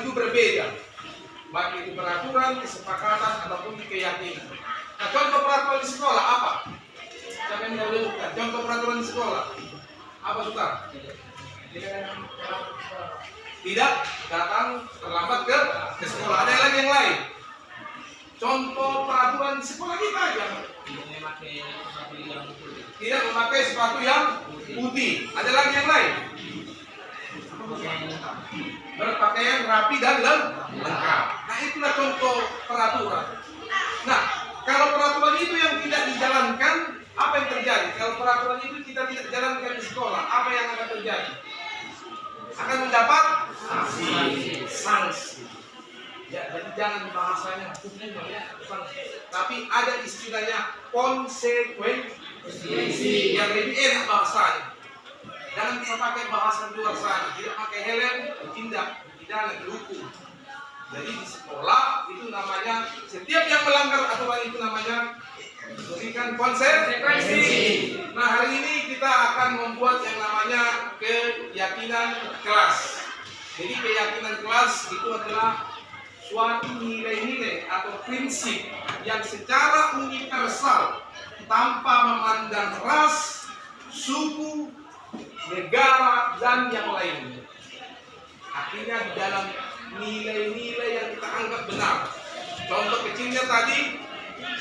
itu berbeda, baik itu peraturan, kesepakatan ataupun keyakinan. Nah, contoh peraturan di sekolah apa? Siapa yang mau lihat? Contoh peraturan di sekolah apa, Sutar? Tidak datang terlambat ke sekolah. Ada lagi yang lain? Contoh peraturan di sekolah kita aja. Tidak memakai sepatu yang putih. Ada lagi yang lain? Berpakaian rapi dan lengkap. Nah, itulah contoh peraturan. Nah, kalau peraturan itu yang tidak dijalankan, apa yang terjadi? Kalau peraturan itu kita tidak jalankan di sekolah, apa yang akan terjadi? Akan mendapat sanksi. Ya, jadi jangan bahasanya hukum ya, tapi ada istilahnya konsekuensi yang lebih enak bahasanya. Jangan kita pakai bahasa di luar sana, tidak pakai helm, ditindak, pidana, dihukum. Jadi di sekolah itu namanya setiap yang melanggar aturan itu namanya memberikan konsekuensi. Nah, hari ini kita akan membuat yang namanya keyakinan kelas. Jadi keyakinan kelas itu adalah suatu nilai-nilai atau prinsip yang secara universal tanpa memandang ras, suku, negara, dan yang lainnya. Akhirnya di dalam nilai-nilai yang kita anggap benar. Contoh kecilnya tadi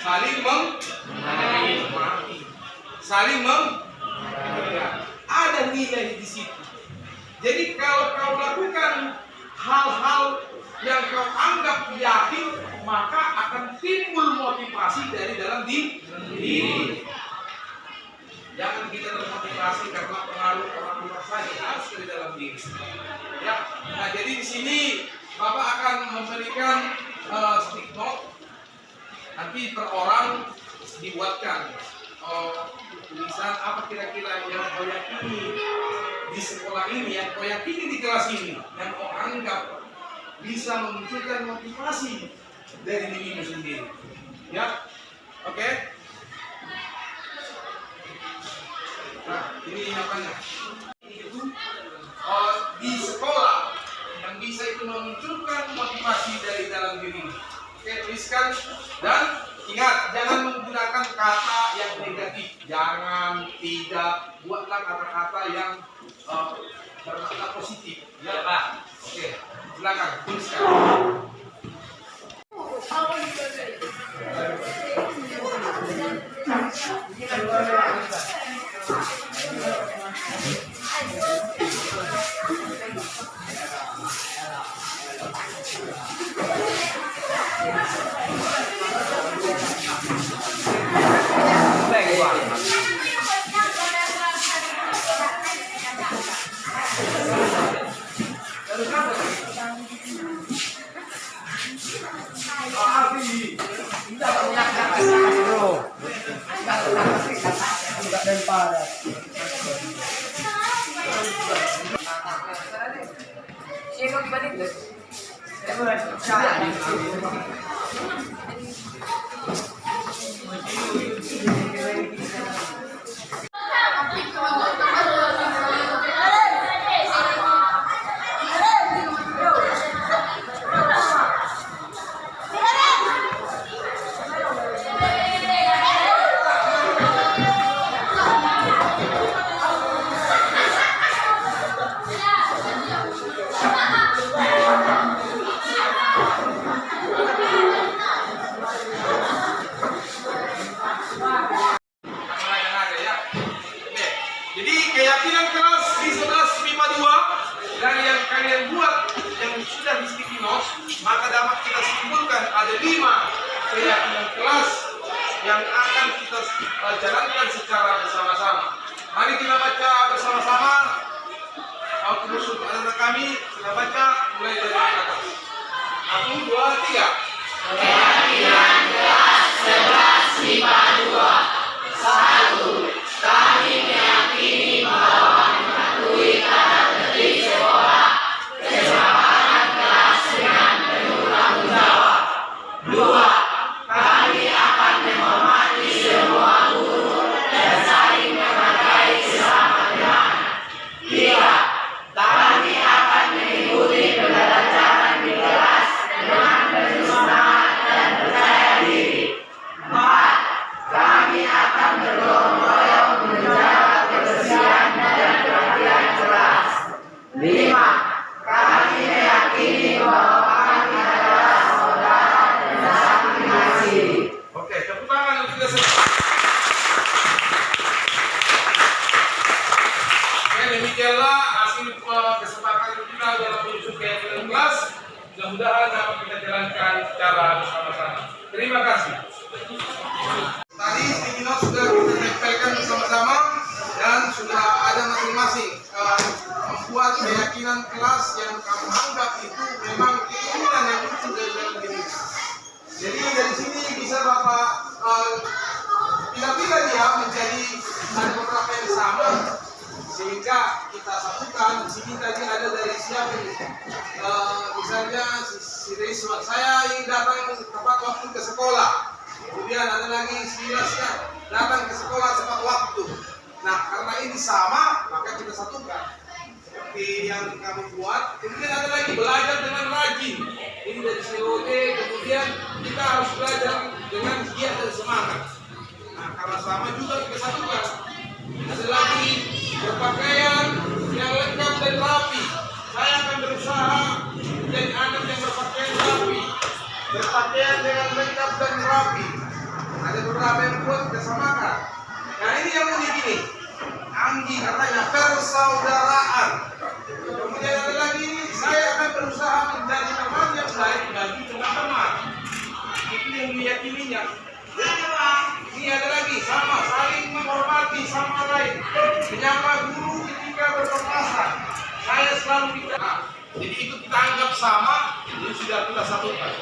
saling menghormati, saling ada nilai di situ. Jadi kalau kau lakukan hal-hal yang kau anggap yakin, maka akan timbul motivasi dari dalam diri. Jangan kita termotivasi karena pengaruh orang luar saja, harus dari dalam diri. Ya, nah jadi di sini Bapak akan memberikan stick note. Nanti per orang dibuatkan tulisan apa kira-kira yang kau yakini di sekolah ini, yang kau yakini di kelas ini, yang kau anggap bisa memunculkan motivasi dari dirimu sendiri. Ya, oke. Nah, ini apanya? Itu di sekolah yang bisa itu memunculkan motivasi dari dalam diri. Oke, tuliskan dan ingat jangan menggunakan kata yang negatif. Jangan, tidak, buatlah kata-kata yang bermakna positif. Ya, Pak. Oke, silakan tuliskan. Keyakinan kelas di 1152 dari yang kalian buat yang sudah di sticky note, maka dapat kita simpulkan ada 5 keyakinan kelas yang akan kita jalankan secara bersama-sama. Mari kita baca bersama-sama. Terus untuk anak kami kita baca mulai dari atas. 1, 2, 3. Keyakinan kelas 1152. 1. Kami meyakini bahwa mematuhi tata tertib sekolah, kesepakatan kelas dengan penuh tanggung jawab. 2. Kami akan menghormati semua guru dan saling menghargai sesama teman. 3. Kami akan mengikuti pembelajaran di mudah-mudahan dapat kita jalankan secara bersama-sama. Terima kasih. Tadi Timino sudah kita tempelkan bersama-sama dan sudah ada masing-masing membuat keyakinan kelas yang kamu anggap itu memang keinginan yang muncul dari dalam diri. Jadi dari sini bisa Bapak pilih-pilih dia menjadi ada beberapa yang sama sehingga kita satukan. Di sini tadi ada dari siapa ini? Misalnya si Rizwan, saya ingin datang tepat waktu ke sekolah. Kemudian ada lagi si Lasya, datang ke sekolah tepat waktu. Nah, karena ini sama, maka kita satukan. Seperti yang kamu buat. Kemudian ada lagi belajar dengan rajin. Ini dari COD. Kemudian kita harus belajar dengan giat dan semangat. Nah, karena sama juga kita satukan. Ada lagi berpakaian yang lengkap dan rapi. Saya akan berusaha menjadi anak yang berpakaian rapi, berpakaian dengan lengkap dan rapi. Ada beberapa yang buat kita samakan. Nah, ini yang unik ini. Anggi katanya persaudaraan. Kemudian ada lagi, saya akan berusaha menjadi teman yang baik bagi teman-teman. Itu yang diyakininya. Ini ada lagi, sama saling menghormati sama lain, menyapa guru ketika berpapasan. Saya selalu bicara. Nah, jadi itu kita anggap sama, ini sudah kita satukan.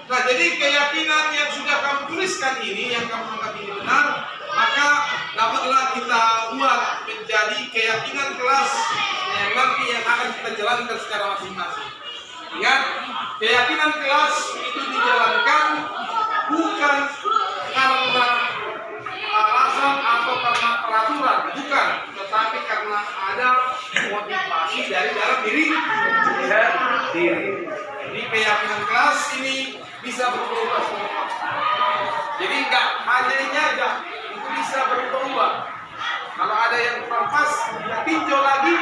Nah, jadi keyakinan yang sudah kamu tuliskan ini, yang kamu anggap ini benar, maka dapatlah kita buat menjadi keyakinan kelas yang nanti yang akan kita jalankan secara masing-masing. Ingat, keyakinan kelas itu dijalankan bukan karena alasan atau karena peraturan, bukan, tetapi karena ada motivasi dari dalam diri. Jadi keyakinan kelas ini bisa berubah. Jadi enggak hanya ini aja, itu bisa berubah. Kalau ada yang kurang pas, kita tinjau lagi,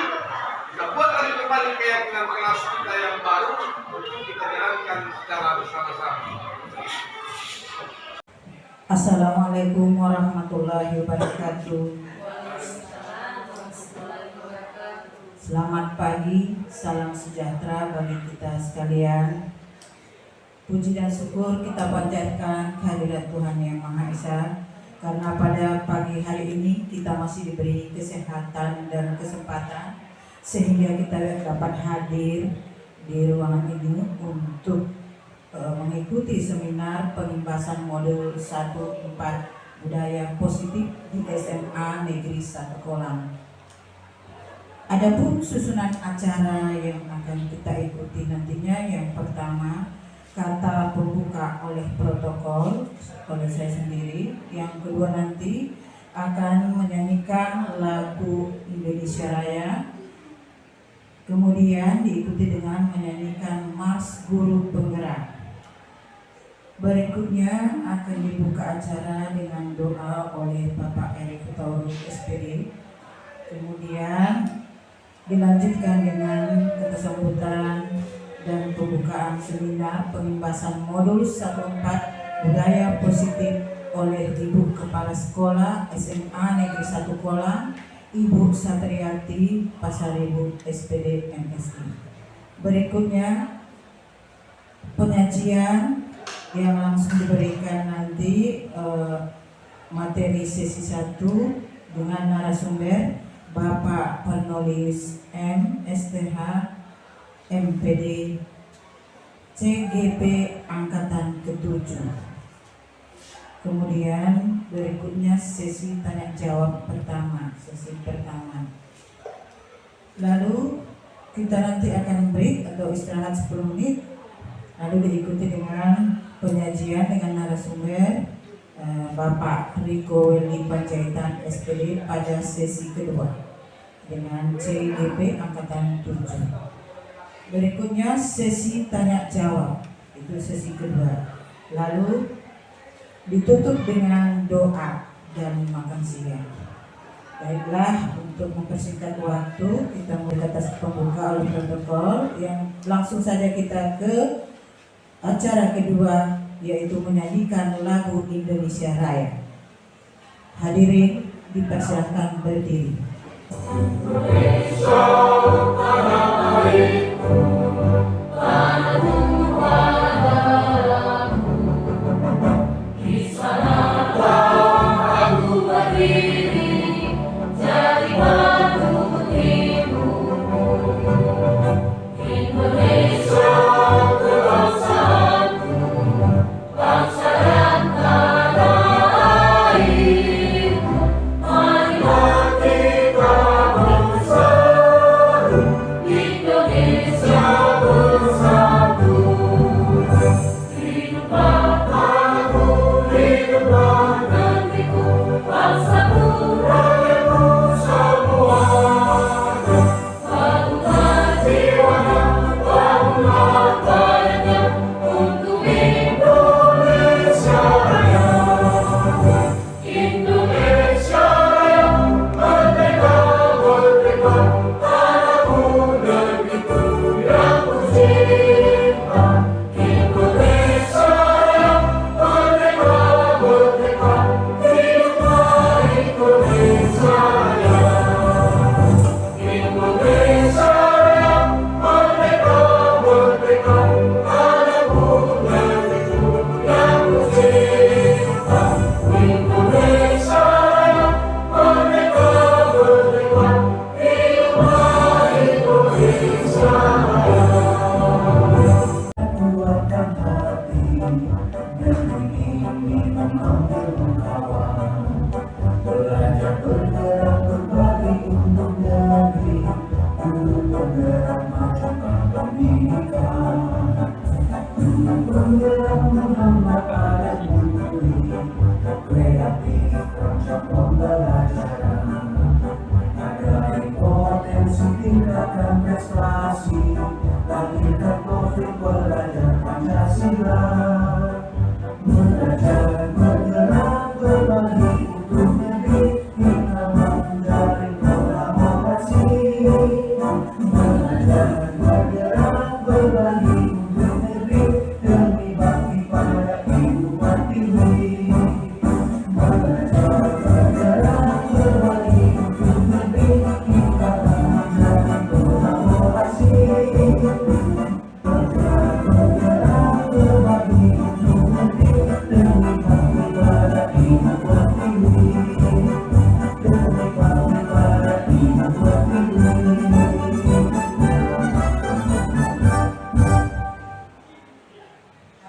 kita buat lagi kembali keyakinan kelas kita yang baru untuk kita jalankan secara bersama-sama. Assalamualaikum warahmatullahi wabarakatuh. Selamat pagi, salam sejahtera bagi kita sekalian. Puji dan syukur kita panjatkan kehadirat Tuhan Yang Maha Esa, karena pada pagi hari ini kita masih diberi kesehatan dan kesempatan sehingga kita dapat hadir di ruangan ini untuk mengikuti seminar pengimbasan modul 1/4 budaya positif di SMA Negeri 1 Kolam. Adapun susunan acara yang akan kita ikuti nantinya, yang pertama kata pembuka oleh protokol oleh saya sendiri, yang kedua nanti akan menyanyikan lagu Indonesia Raya, kemudian diikuti dengan menyanyikan Mars Guru Penggerak. Berikutnya akan dibuka acara dengan doa oleh Bapak Erick Taurus SPD. Kemudian dilanjutkan dengan ketersambutan dan pembukaan seminar pengimbasan modul 1/4 budaya positif oleh Ibu Kepala Sekolah SMA Negeri 1 Kolam, Ibu Satriati Pasaribu SPD MSI. Berikutnya penyajian yang langsung diberikan nanti materi sesi 1 dengan narasumber Bapak Penulis M. STH MPD CGP Angkatan ke-7. Kemudian berikutnya sesi tanya jawab pertama, sesi pertama. Lalu kita nanti akan break atau istirahat 10 menit, lalu diikuti dengan penyajian dengan narasumber Bapak Riko Welly Panjaitan SPD pada sesi kedua dengan CGP Angkatan 7. Berikutnya sesi tanya jawab, itu sesi kedua. Lalu ditutup dengan doa dan makan siang. Baiklah, untuk mempersingkat waktu, kita mulai atas pembuka oleh protokol, yang langsung saja kita ke acara kedua, yaitu menyanyikan lagu Indonesia Raya. Hadirin dipersilakan berdiri. Indonesia tanah airku, tanah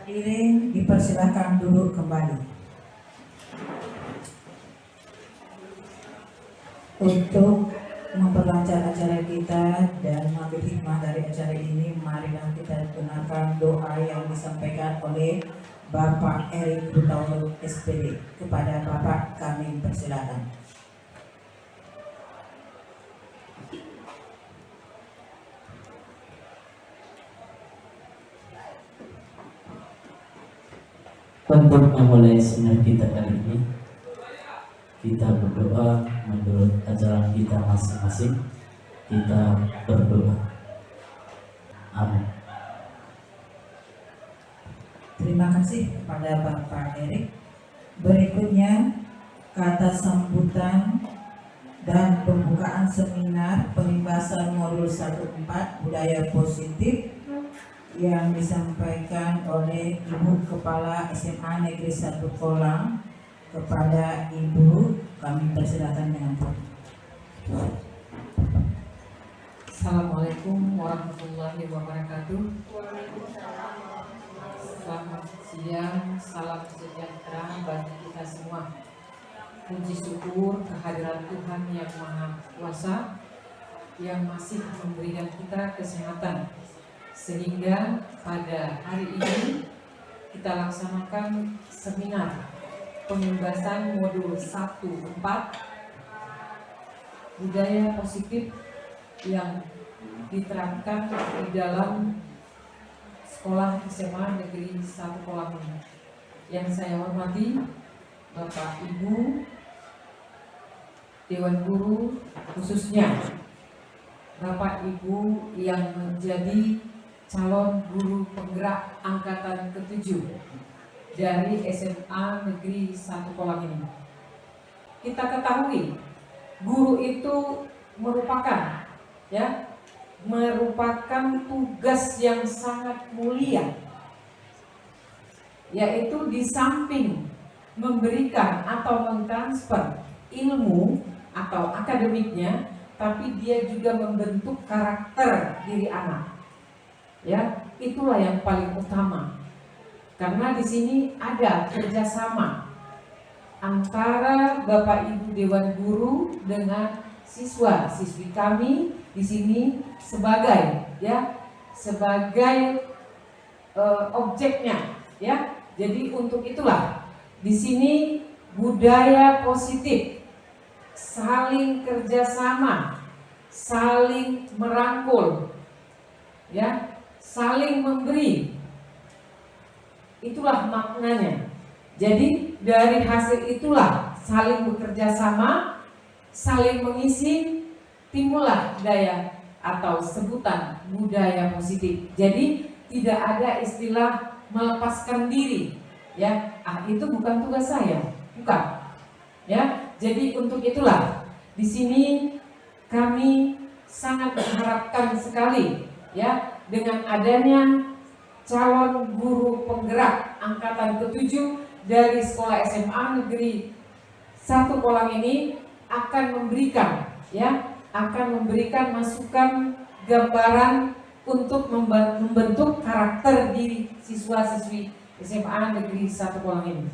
Hadirin dipersilakan duduk kembali. Untuk memperlancar acara kita dan mengambil hikmah dari acara ini, marilah kita dengarkan doa yang disampaikan oleh Bapak Erik Hutaulung SPD. Kepada Bapak kami persilakan. Untuk memulai seminar kita kali ini, kita berdoa menurut ajaran kita masing-masing. Kita berdoa. Amin. Terima kasih kepada Bapak Erik. Berikutnya kata sambutan dan pembukaan seminar pembahasan modul 1.4 budaya positif yang disampaikan oleh Ibu Kepala SMA Negeri 1 Kolang. Kepada Ibu kami persilakan dengan Pak. Assalamualaikum warahmatullahi wabarakatuh. Selamat siang, salam sejahtera bagi kita semua. Puji syukur kehadiran Tuhan yang Maha Kuasa yang masih memberikan kita kesehatan, sehingga pada hari ini kita laksanakan seminar pembahasan modul 1.4 budaya positif yang diterapkan di dalam sekolah SMA Negeri 1 Kolang ini. Yang saya hormati Bapak Ibu Dewan Guru, khususnya Bapak Ibu yang menjadi calon guru penggerak angkatan ke-7 dari SMA Negeri 1 Kolang ini. Kita ketahui guru itu merupakan merupakan tugas yang sangat mulia, yaitu di samping memberikan atau mentransfer ilmu atau akademiknya, tapi dia juga membentuk karakter diri anak. Ya, itulah yang paling utama. Karena di sini ada kerjasama antara Bapak Ibu Dewan Guru dengan siswa-siswi kami di sini sebagai objeknya, ya. Jadi untuk itulah di sini budaya positif, saling kerjasama, saling merangkul, ya, saling memberi. Itulah maknanya. Jadi dari hasil itulah saling bekerja sama, saling mengisi, timbullah daya atau sebutan budaya positif. Jadi tidak ada istilah melepaskan diri, ya. Itu bukan tugas saya, bukan. Ya, jadi untuk itulah di sini kami sangat mengharapkan sekali, ya, dengan adanya calon guru penggerak angkatan ke-7 dari sekolah SMA Negeri 1 Kolang ini akan memberikan masukan gambaran untuk membentuk karakter di siswa-siswi SMA Negeri 1 Kolang ini.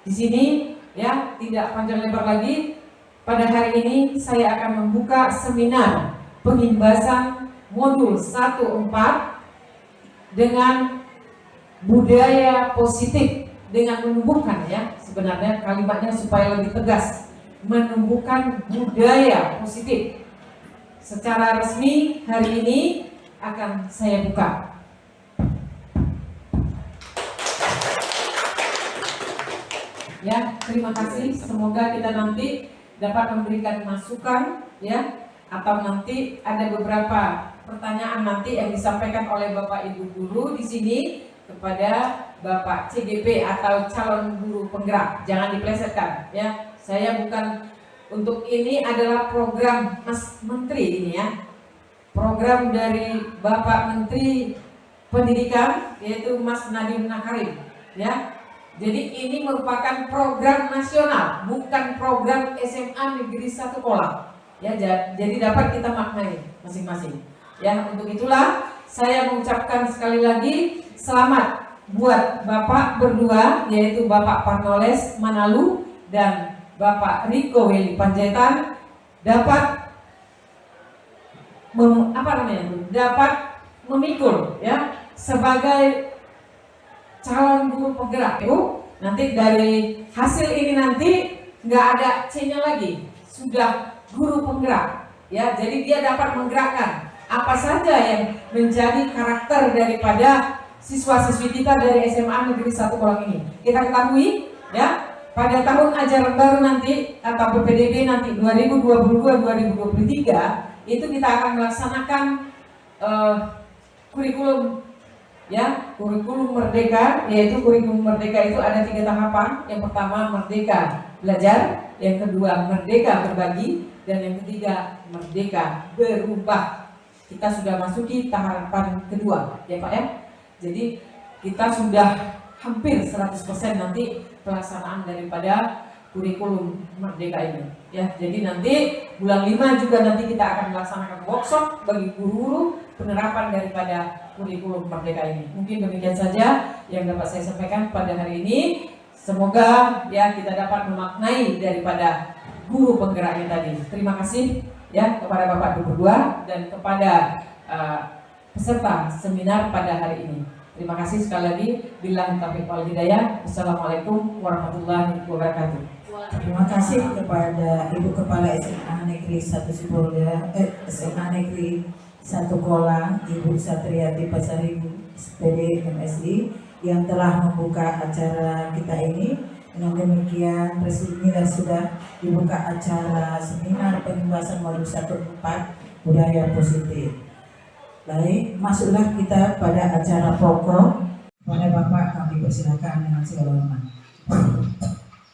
Di sini, ya, tidak panjang lebar lagi, pada hari ini saya akan membuka seminar pengimbasan modul 1-4 dengan budaya positif, dengan menumbuhkan, ya, sebenarnya kalimatnya supaya lebih tegas, menumbuhkan budaya positif. Secara resmi hari ini akan saya buka. Ya, terima kasih. Semoga kita nanti dapat memberikan masukan, ya, atau nanti ada beberapa pertanyaan nanti yang disampaikan oleh Bapak Ibu guru di sini kepada Bapak CGP atau calon guru penggerak. Jangan dipelesetkan, ya. Saya bukan, untuk ini adalah program Mas Menteri ini, ya. Program dari Bapak Menteri Pendidikan, yaitu Mas Nadiem Makarim, ya. Jadi ini merupakan program nasional, bukan program SMA Negeri 1 Kolang. Ya, jadi dapat kita maknai masing-masing. Ya, untuk itulah saya mengucapkan sekali lagi selamat buat Bapak berdua, yaitu Bapak Parnoles Manalu dan Bapak Riko Weli Panjaitan, dapat dapat memikul, ya, sebagai calon guru penggerak. Nanti dari hasil ini nanti nggak ada C-nya lagi, sudah guru penggerak, ya. Jadi dia dapat menggerakkan apa saja yang menjadi karakter daripada siswa-siswi kita dari SMA Negeri 1 Kolang ini. Kita ketahui, ya, pada tahun ajaran baru nanti atau PPDB nanti 2022-2023 itu kita akan melaksanakan kurikulum, ya, kurikulum merdeka, yaitu kurikulum merdeka itu ada 3 tahapan. Yang pertama merdeka belajar, yang kedua merdeka berbagi, dan yang ketiga merdeka berubah. Kita sudah masuki tahapan kedua, ya Pak, ya. Jadi kita sudah hampir 100% nanti pelaksanaan daripada kurikulum merdeka ini, ya. Jadi nanti bulan 5 juga nanti kita akan melaksanakan workshop bagi guru-guru penerapan daripada kurikulum merdeka ini. Mungkin demikian saja yang dapat saya sampaikan pada hari ini. Semoga, ya, kita dapat memaknai daripada guru penggeraknya tadi. Terima kasih, ya, kepada Bapak Ibu berdua dan kepada peserta seminar pada hari ini. Terima kasih sekali lagi. Billahi taufiq wal hidayah. Assalamualaikum warahmatullahi wabarakatuh. Terima kasih kepada Ibu Kepala SMA Negeri 1 SMA Negeri 1 Kolang, Ibu Satriati Pasaribu, SPD MSI, yang telah membuka acara kita ini. Dengan demikian, resminya sudah dibuka acara seminar pembahasan modul 1-4 budaya positif. Baik, masuklah kita pada acara pokok. Pada Bapak kami persilakan dengan segala hormat.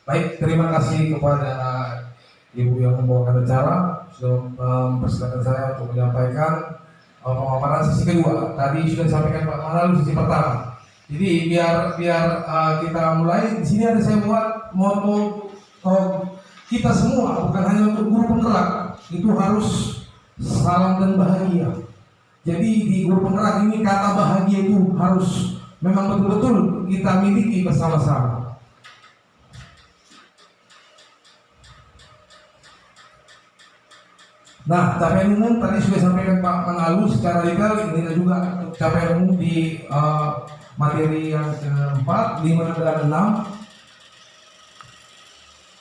Baik, terima kasih kepada Ibu yang membawakan acara sudah mempersilakan saya untuk menyampaikan pemaparan sesi kedua. Tadi sudah disampaikan Pak Manalul sesi pertama. Jadi biar kita mulai. Di sini ada saya buat moto kita semua, bukan hanya untuk guru penggerak, itu harus salam dan bahagia. Jadi di guru penggerak ini kata bahagia itu harus memang betul-betul kita miliki bersama-sama. Nah, capaian umum tadi sudah sampaikan Pak Manalul secara detail. Ini juga capaian umum di materi yang keempat, 5 dan 6.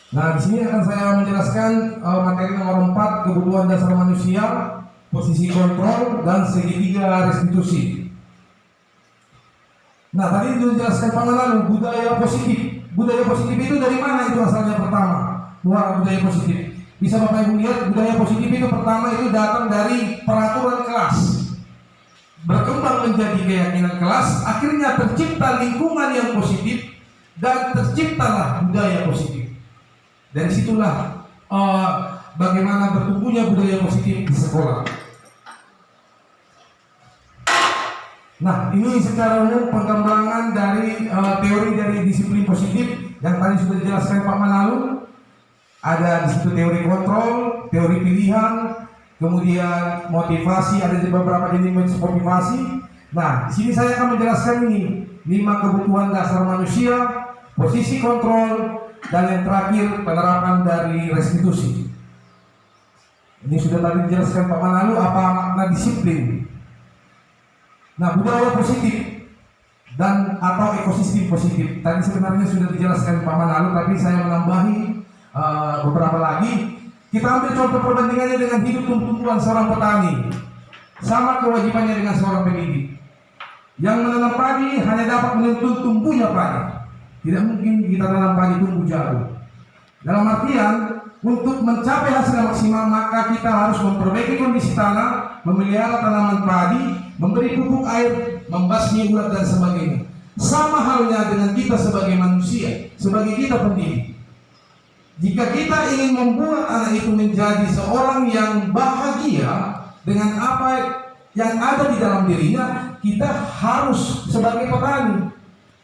Nah, di sini akan saya menjelaskan materi nomor 4, kebutuhan dasar manusia, posisi kontrol, dan segitiga restitusi. Nah, tadi itu dijelaskan Pak Manalul, budaya positif. Budaya positif itu dari mana itu asalnya pertama? Muara budaya positif. Bisa Bapak Ibu lihat, budaya positif itu pertama itu datang dari peraturan kelas. Berkembang menjadi keyakinan kelas, akhirnya tercipta lingkungan yang positif dan terciptalah budaya positif. Dari situlah bagaimana bertumbuhnya budaya positif di sekolah. Nah, ini secara umum pengembangan dari teori dari disiplin positif yang tadi sudah dijelaskan Pak Manalul. Ada di situ teori kontrol, teori pilihan, kemudian motivasi, ada beberapa jenis motivasi. Nah, di sini saya akan menjelaskan ini 5 kebutuhan dasar manusia, posisi kontrol, dan yang terakhir penerapan dari restitusi. Ini sudah tadi dijelaskan Pak Manalul apa makna disiplin. Nah, budaya positif dan atau ekosistem positif tadi sebenarnya sudah dijelaskan Pak Manalul, tapi saya menambahi beberapa lagi. Kita ambil contoh perbandingannya dengan hidup tumbuhan seorang petani. Sama kewajibannya dengan seorang pendidik. Yang menanam padi hanya dapat menuntut tumbuhnya padi. Tidak mungkin kita tanam padi tumbuh jauh. Dalam artian, untuk mencapai hasil maksimal maka kita harus memperbaiki kondisi tanah, memelihara tanaman padi, memberi pupuk air, membasmi ulat dan sebagainya. Sama halnya dengan kita sebagai manusia, sebagai kita pendidik. Jika kita ingin membuat anak itu menjadi seorang yang bahagia dengan apa yang ada di dalam dirinya, kita harus sebagai petani.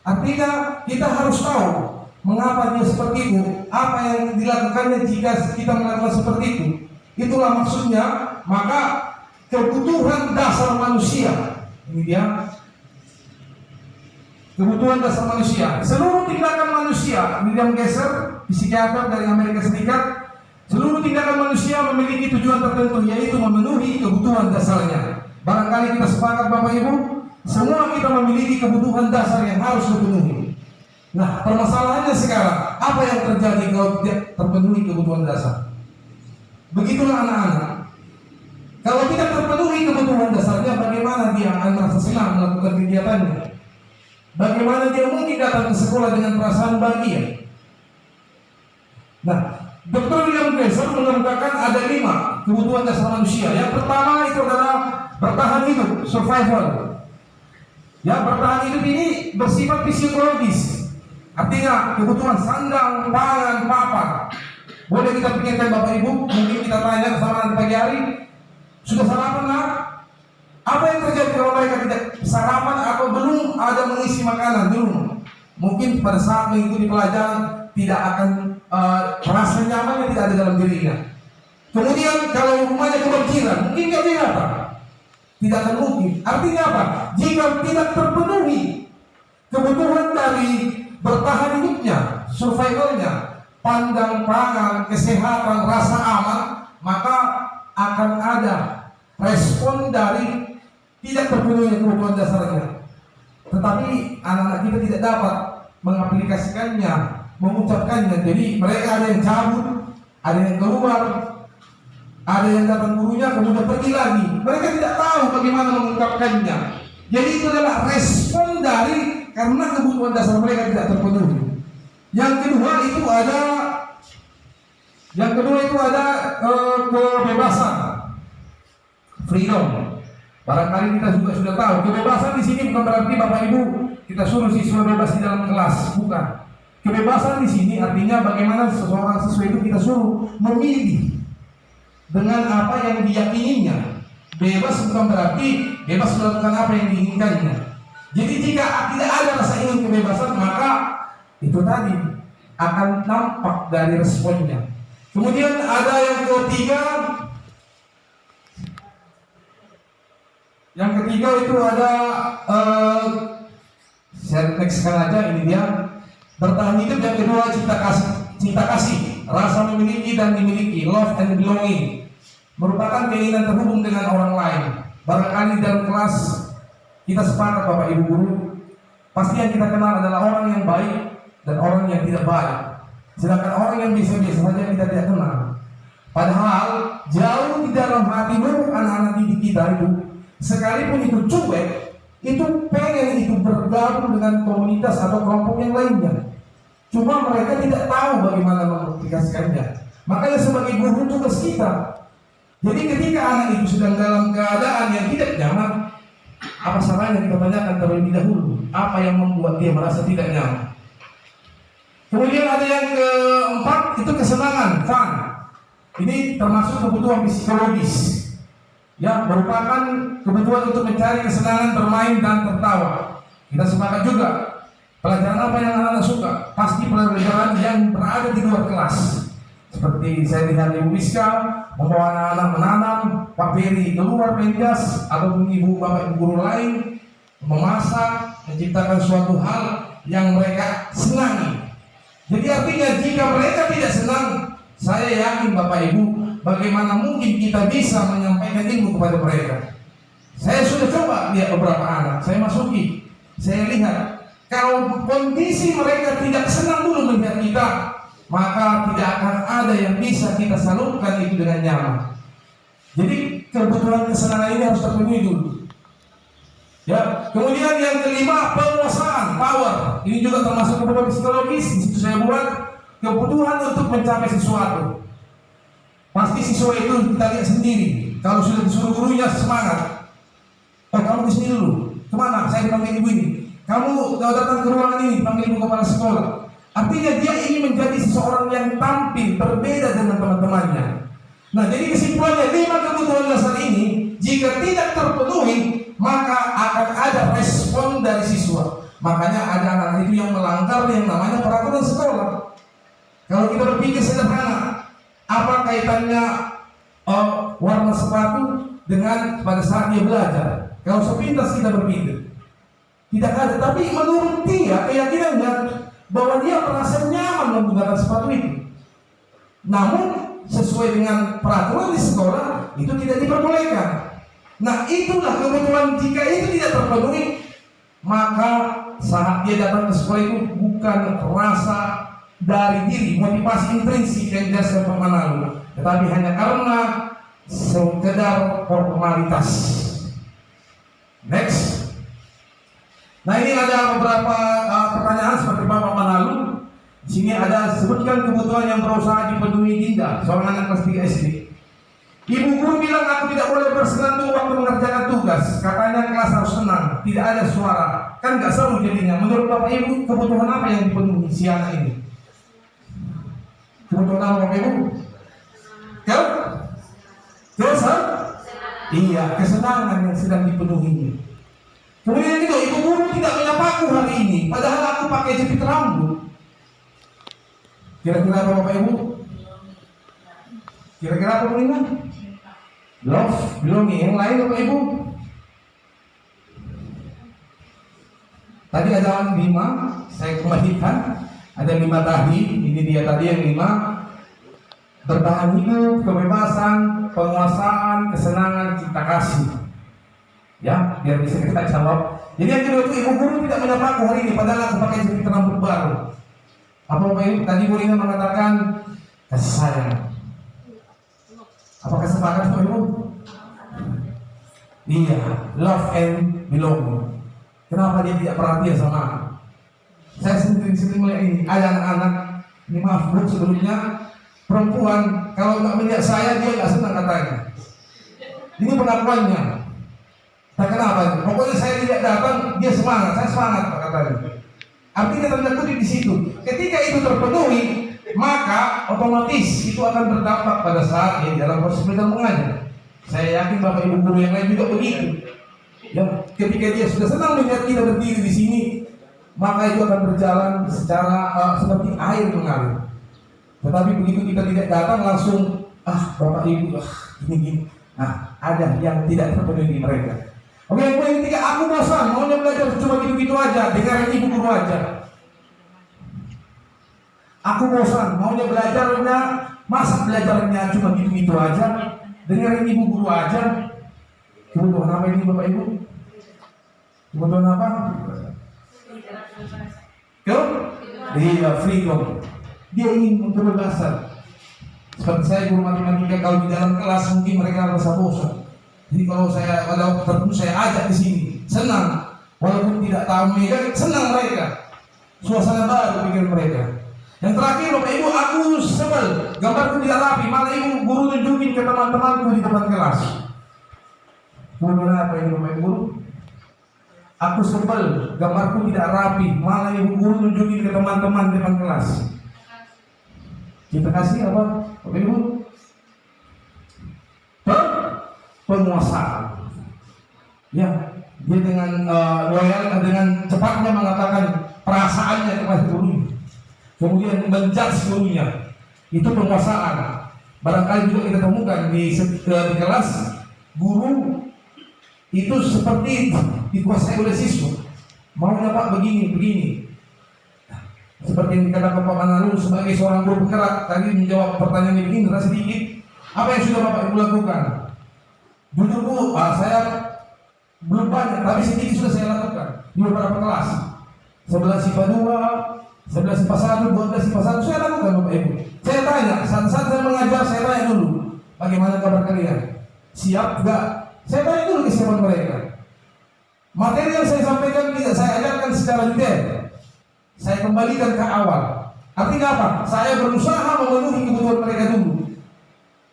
Artinya kita harus tahu mengapa dia seperti itu, apa yang dilakukannya jika kita melakukan seperti itu. Itulah maksudnya, maka kebutuhan dasar manusia. Ini dia kebutuhan dasar manusia. Seluruh tindakan manusia, William Gesser, psikiater dari Amerika Serikat, seluruh tindakan manusia memiliki tujuan tertentu, yaitu memenuhi kebutuhan dasarnya. Barangkali kita sepakat Bapak Ibu, semua kita memiliki kebutuhan dasar yang harus dipenuhi. Nah, permasalahannya sekarang, apa yang terjadi kalau tidak terpenuhi kebutuhan dasar? Begitulah anak-anak. Kalau tidak terpenuhi kebutuhan dasarnya, bagaimana dia akan merasa senang melakukan kegiatannya? Bagaimana dia mungkin datang ke sekolah dengan perasaan bahagia? Nah, Dr. William Gesser mengemukakan ada 5 kebutuhan dasar manusia. Yang pertama itu adalah bertahan hidup, survival. Ya, bertahan hidup ini bersifat fisiologis. Artinya kebutuhan sandang, pangan, papan. Boleh kita pikirkan Bapak Ibu, mungkin kita tanya sama nanti pagi hari, sudah sarapan lah? Apa yang terjadi kalau mereka tidak sarapan atau belum ada mengisi makanan belum? Mungkin pada saat mengikuti pelajaran tidak akan merasa nyaman yang tidak ada dalam dirinya. Kemudian kalau rumahnya kebanjiran, mungkin nggak dia apa? Tidak akan mungkin. Artinya apa? Jika tidak terpenuhi kebutuhan dari bertahan hidupnya, survivalnya, pandang pangan, kesehatan, rasa aman, maka akan ada respon dari tidak terpenuhi kebutuhan dasarnya. Tetapi anak-anak kita tidak dapat mengaplikasikannya, mengucapkannya. Jadi mereka ada yang cabut, ada yang keluar, ada yang datang gurunya kemudian pergi lagi. Mereka tidak tahu bagaimana mengungkapkannya. Jadi itu adalah respon dari karena kebutuhan dasar mereka tidak terpenuhi. Yang kedua itu ada kebebasan, freedom. Barangkali kita juga sudah tahu kebebasan di sini bukan berarti Bapak Ibu kita suruh siswa bebas di dalam kelas, bukan. Kebebasan di sini artinya bagaimana seseorang siswa itu kita suruh memilih dengan apa yang diyakininya. Bebas bukan berarti bebas melakukan apa yang diinginkannya. Jadi jika tidak ada rasa ingin kebebasan, maka itu tadi akan nampak dari responnya. Kemudian ada yang ketiga. Yang ketiga itu ada saya nextkan aja, ini dia. Bertahan hidup. Yang kedua cinta kasih, rasa memiliki dan dimiliki, love and belonging, merupakan keinginan terhubung dengan orang lain. Barangkali dalam kelas kita sepakat Bapak Ibu guru, pasti yang kita kenal adalah orang yang baik dan orang yang tidak baik. Sedangkan orang yang biasa-biasa saja kita tidak kenal. Padahal jauh di dalam hati anak-anak didik kita itu, sekalipun itu cuek, itu pengen itu bergabung dengan komunitas atau kelompok yang lainnya. Cuma mereka tidak tahu bagaimana mengaplikasikannya. Makanya sebagai guru tugas kita. Jadi ketika anak itu sedang dalam keadaan yang tidak nyaman, apa salahnya kita tanyakan terlebih dahulu apa yang membuat dia merasa tidak nyaman. Kemudian ada yang keempat, itu kesenangan, fun. Ini termasuk kebutuhan psikologis, ya, merupakan kebutuhan untuk mencari kesenangan, bermain dan tertawa. Kita sepakat juga, pelajaran apa yang anak-anak suka? Pasti pelajaran yang berada di luar kelas. Seperti saya lihat Ibu Wiska membawa anak-anak menanam, Pak Peri keluar penjas, ataupun ibu bapak guru lain memasak, menciptakan suatu hal yang mereka senangi. Jadi artinya jika mereka tidak senang, saya yakin Bapak Ibu, bagaimana mungkin kita bisa menyampaikan ilmu kepada mereka. Saya sudah coba lihat beberapa anak, saya masuki, saya lihat kalau kondisi mereka tidak senang dulu melihat kita, maka tidak akan ada yang bisa kita salurkan itu dengan nyaman. Jadi kebutuhan kesenangan ini harus terpenuhi dulu. Ya, kemudian yang kelima, penguasaan, power. Ini juga termasuk kebutuhan psikologis. Di situ saya buat kebutuhan untuk mencapai sesuatu. Pasti siswa itu kita lihat sendiri. Kalau sudah disuruh gurunya semangat. Oh, kamu kesini dulu. Kemana? Saya dipanggil ibu ini. Kamu datang ke ruangan ini, dipanggil ibu kepala sekolah. Artinya dia ingin menjadi seseorang yang tampil berbeda dengan teman-temannya. Nah, jadi kesimpulannya 5 kebutuhan dasar ini jika tidak terpenuhi, maka akan ada respon dari siswa. Makanya ada anak itu yang melanggar yang namanya peraturan sekolah. Kalau kita berpikir sederhana, apa kaitannya warna sepatu dengan pada saat dia belajar? Kalau sepintas kita berpikir, tidak ada. Tapi menurut dia, keyakinannya bahwa dia merasa nyaman menggunakan sepatu itu. Namun sesuai dengan peraturan di sekolah itu tidak diperbolehkan. Nah, itulah kebutuhan. Jika itu tidak terpenuhi, maka saat dia datang ke sekolah itu bukan rasa dari diri, motivasi intrinsik yang dasar pemanalu, tetapi hanya karena sekedar formalitas. Next. Nah, ini ada beberapa pertanyaan seperti Bapak Manalu. Di sini ada sebutkan kebutuhan yang berusaha dipenuhi Dinda, seorang anak kelas 3 SD. Ibu guru bilang aku tidak boleh bersenandung waktu mengerjakan tugas. Katanya kelas harus tenang, tidak ada suara. Kan nggak seru jadinya. Menurut Bapak Ibu, kebutuhan apa yang dipenuhi si anak ini? Kebutuhan apa Bapak Ibu? Iya, kesenangan yang sedang dipenuhi. Kemudian juga ibu guru tidak menyapaku hari ini, padahal aku pakai jepit rambut. Kira-kira apa Bapak Ibu? Kira-kira apa Ibu? Love, belonging. Yang lain Bapak Ibu? Tadi ada 5, saya kembalikan. Ada 5 tadi, ini dia tadi yang 5. Bertahan hidup, kebebasan, penguasaan, kesenangan, cinta kasih. Ya, biar bisa kita jawab. Jadi yang kedua itu ibu guru tidak menyapa aku hari ini, padahal aku pakai jepit rambut baru. Apa Bapak Ibu? Tadi Bu Rina mengatakan kasih sayang. Apakah sepakat Bapak Ibu? Iya, love and belonging. Kenapa dia tidak perhatian sama aku? Saya sendiri melihat ini. Ada anak-anak, ini maaf Bu, sebelumnya perempuan kalau nggak melihat saya dia nggak senang katanya. Ini pengakuannya. Tak kenapa? Pokoknya saya tidak datang, dia semangat. Saya semangat Pak katanya. Artinya tanda kutip di situ. Ketika itu terpenuhi, maka otomatis itu akan berdampak pada saat dia dalam proses belajar mengajar. Saya yakin Bapak Ibu guru yang lain juga begitu. Ya, ketika dia sudah senang melihat kita berdiri di sini, maka itu akan berjalan secara seperti air mengalir. Tetapi begitu kita tidak datang langsung, Bapak Ibu, gini. Nah, ada yang tidak terpenuhi di mereka. Oke, yang ketiga, aku bosan, maunya belajar cuma gitu-gitu aja, dengarin ibu guru aja. Aku bosan, maunya belajarnya, masa belajarnya cuma gitu-gitu aja, dengarin ibu guru aja. Kebutuhan apa ini Bapak Ibu? Kebutuhan apa? Iya, freedom. Dia ingin kebebasan. Seperti saya guru matematika, kalau di dalam kelas mungkin mereka merasa bosan. Jadi kalau tertentu saya ajak ke sini, senang. Walaupun tidak tahu mereka, senang mereka. Suasana baru pikiran mereka. Yang terakhir Bapak Ibu, aku sebel, gambarku tidak rapi, malah ibu guru tunjukin ke teman-temanku di depan kelas. Kemudian apa ini Bapak Ibu? Aku sebel, gambarku tidak rapi, malah ibu guru tunjukin ke teman-teman di depan kelas. Kita kasih apa Bapak Ibu? Penguasaan. Ya, dia dengan loyal, dengan cepatnya mengatakan perasaannya kepada gurunya. Kemudian menjudge gurunya. Itu penguasaan. Barangkali juga kita temukan di kelas, guru itu seperti dikuasai oleh siswa. Maunya Pak begini. Seperti yang dikatakan Pak Manarul sebagai seorang guru penggerak tadi menjawab pertanyaan ini begini sedikit. Apa yang sudah Bapak Ibu lakukan? Jujur Bu, saya belum banyak, tapi sedikit sudah saya lakukan di beberapa kelas. 11 IPA 2, 11 IPA 1, 12 IPA 1 saya lakukan Bapak Ibu. Saya tanya, saat saya mengajar saya tanya dulu, bagaimana kabar kalian? Siap enggak? Saya tanya dulu kesiapan mereka. Materi yang saya sampaikan tidak saya ajarkan secara detail. Saya kembalikan ke awal. Artinya apa? Saya berusaha memenuhi kebutuhan mereka dulu.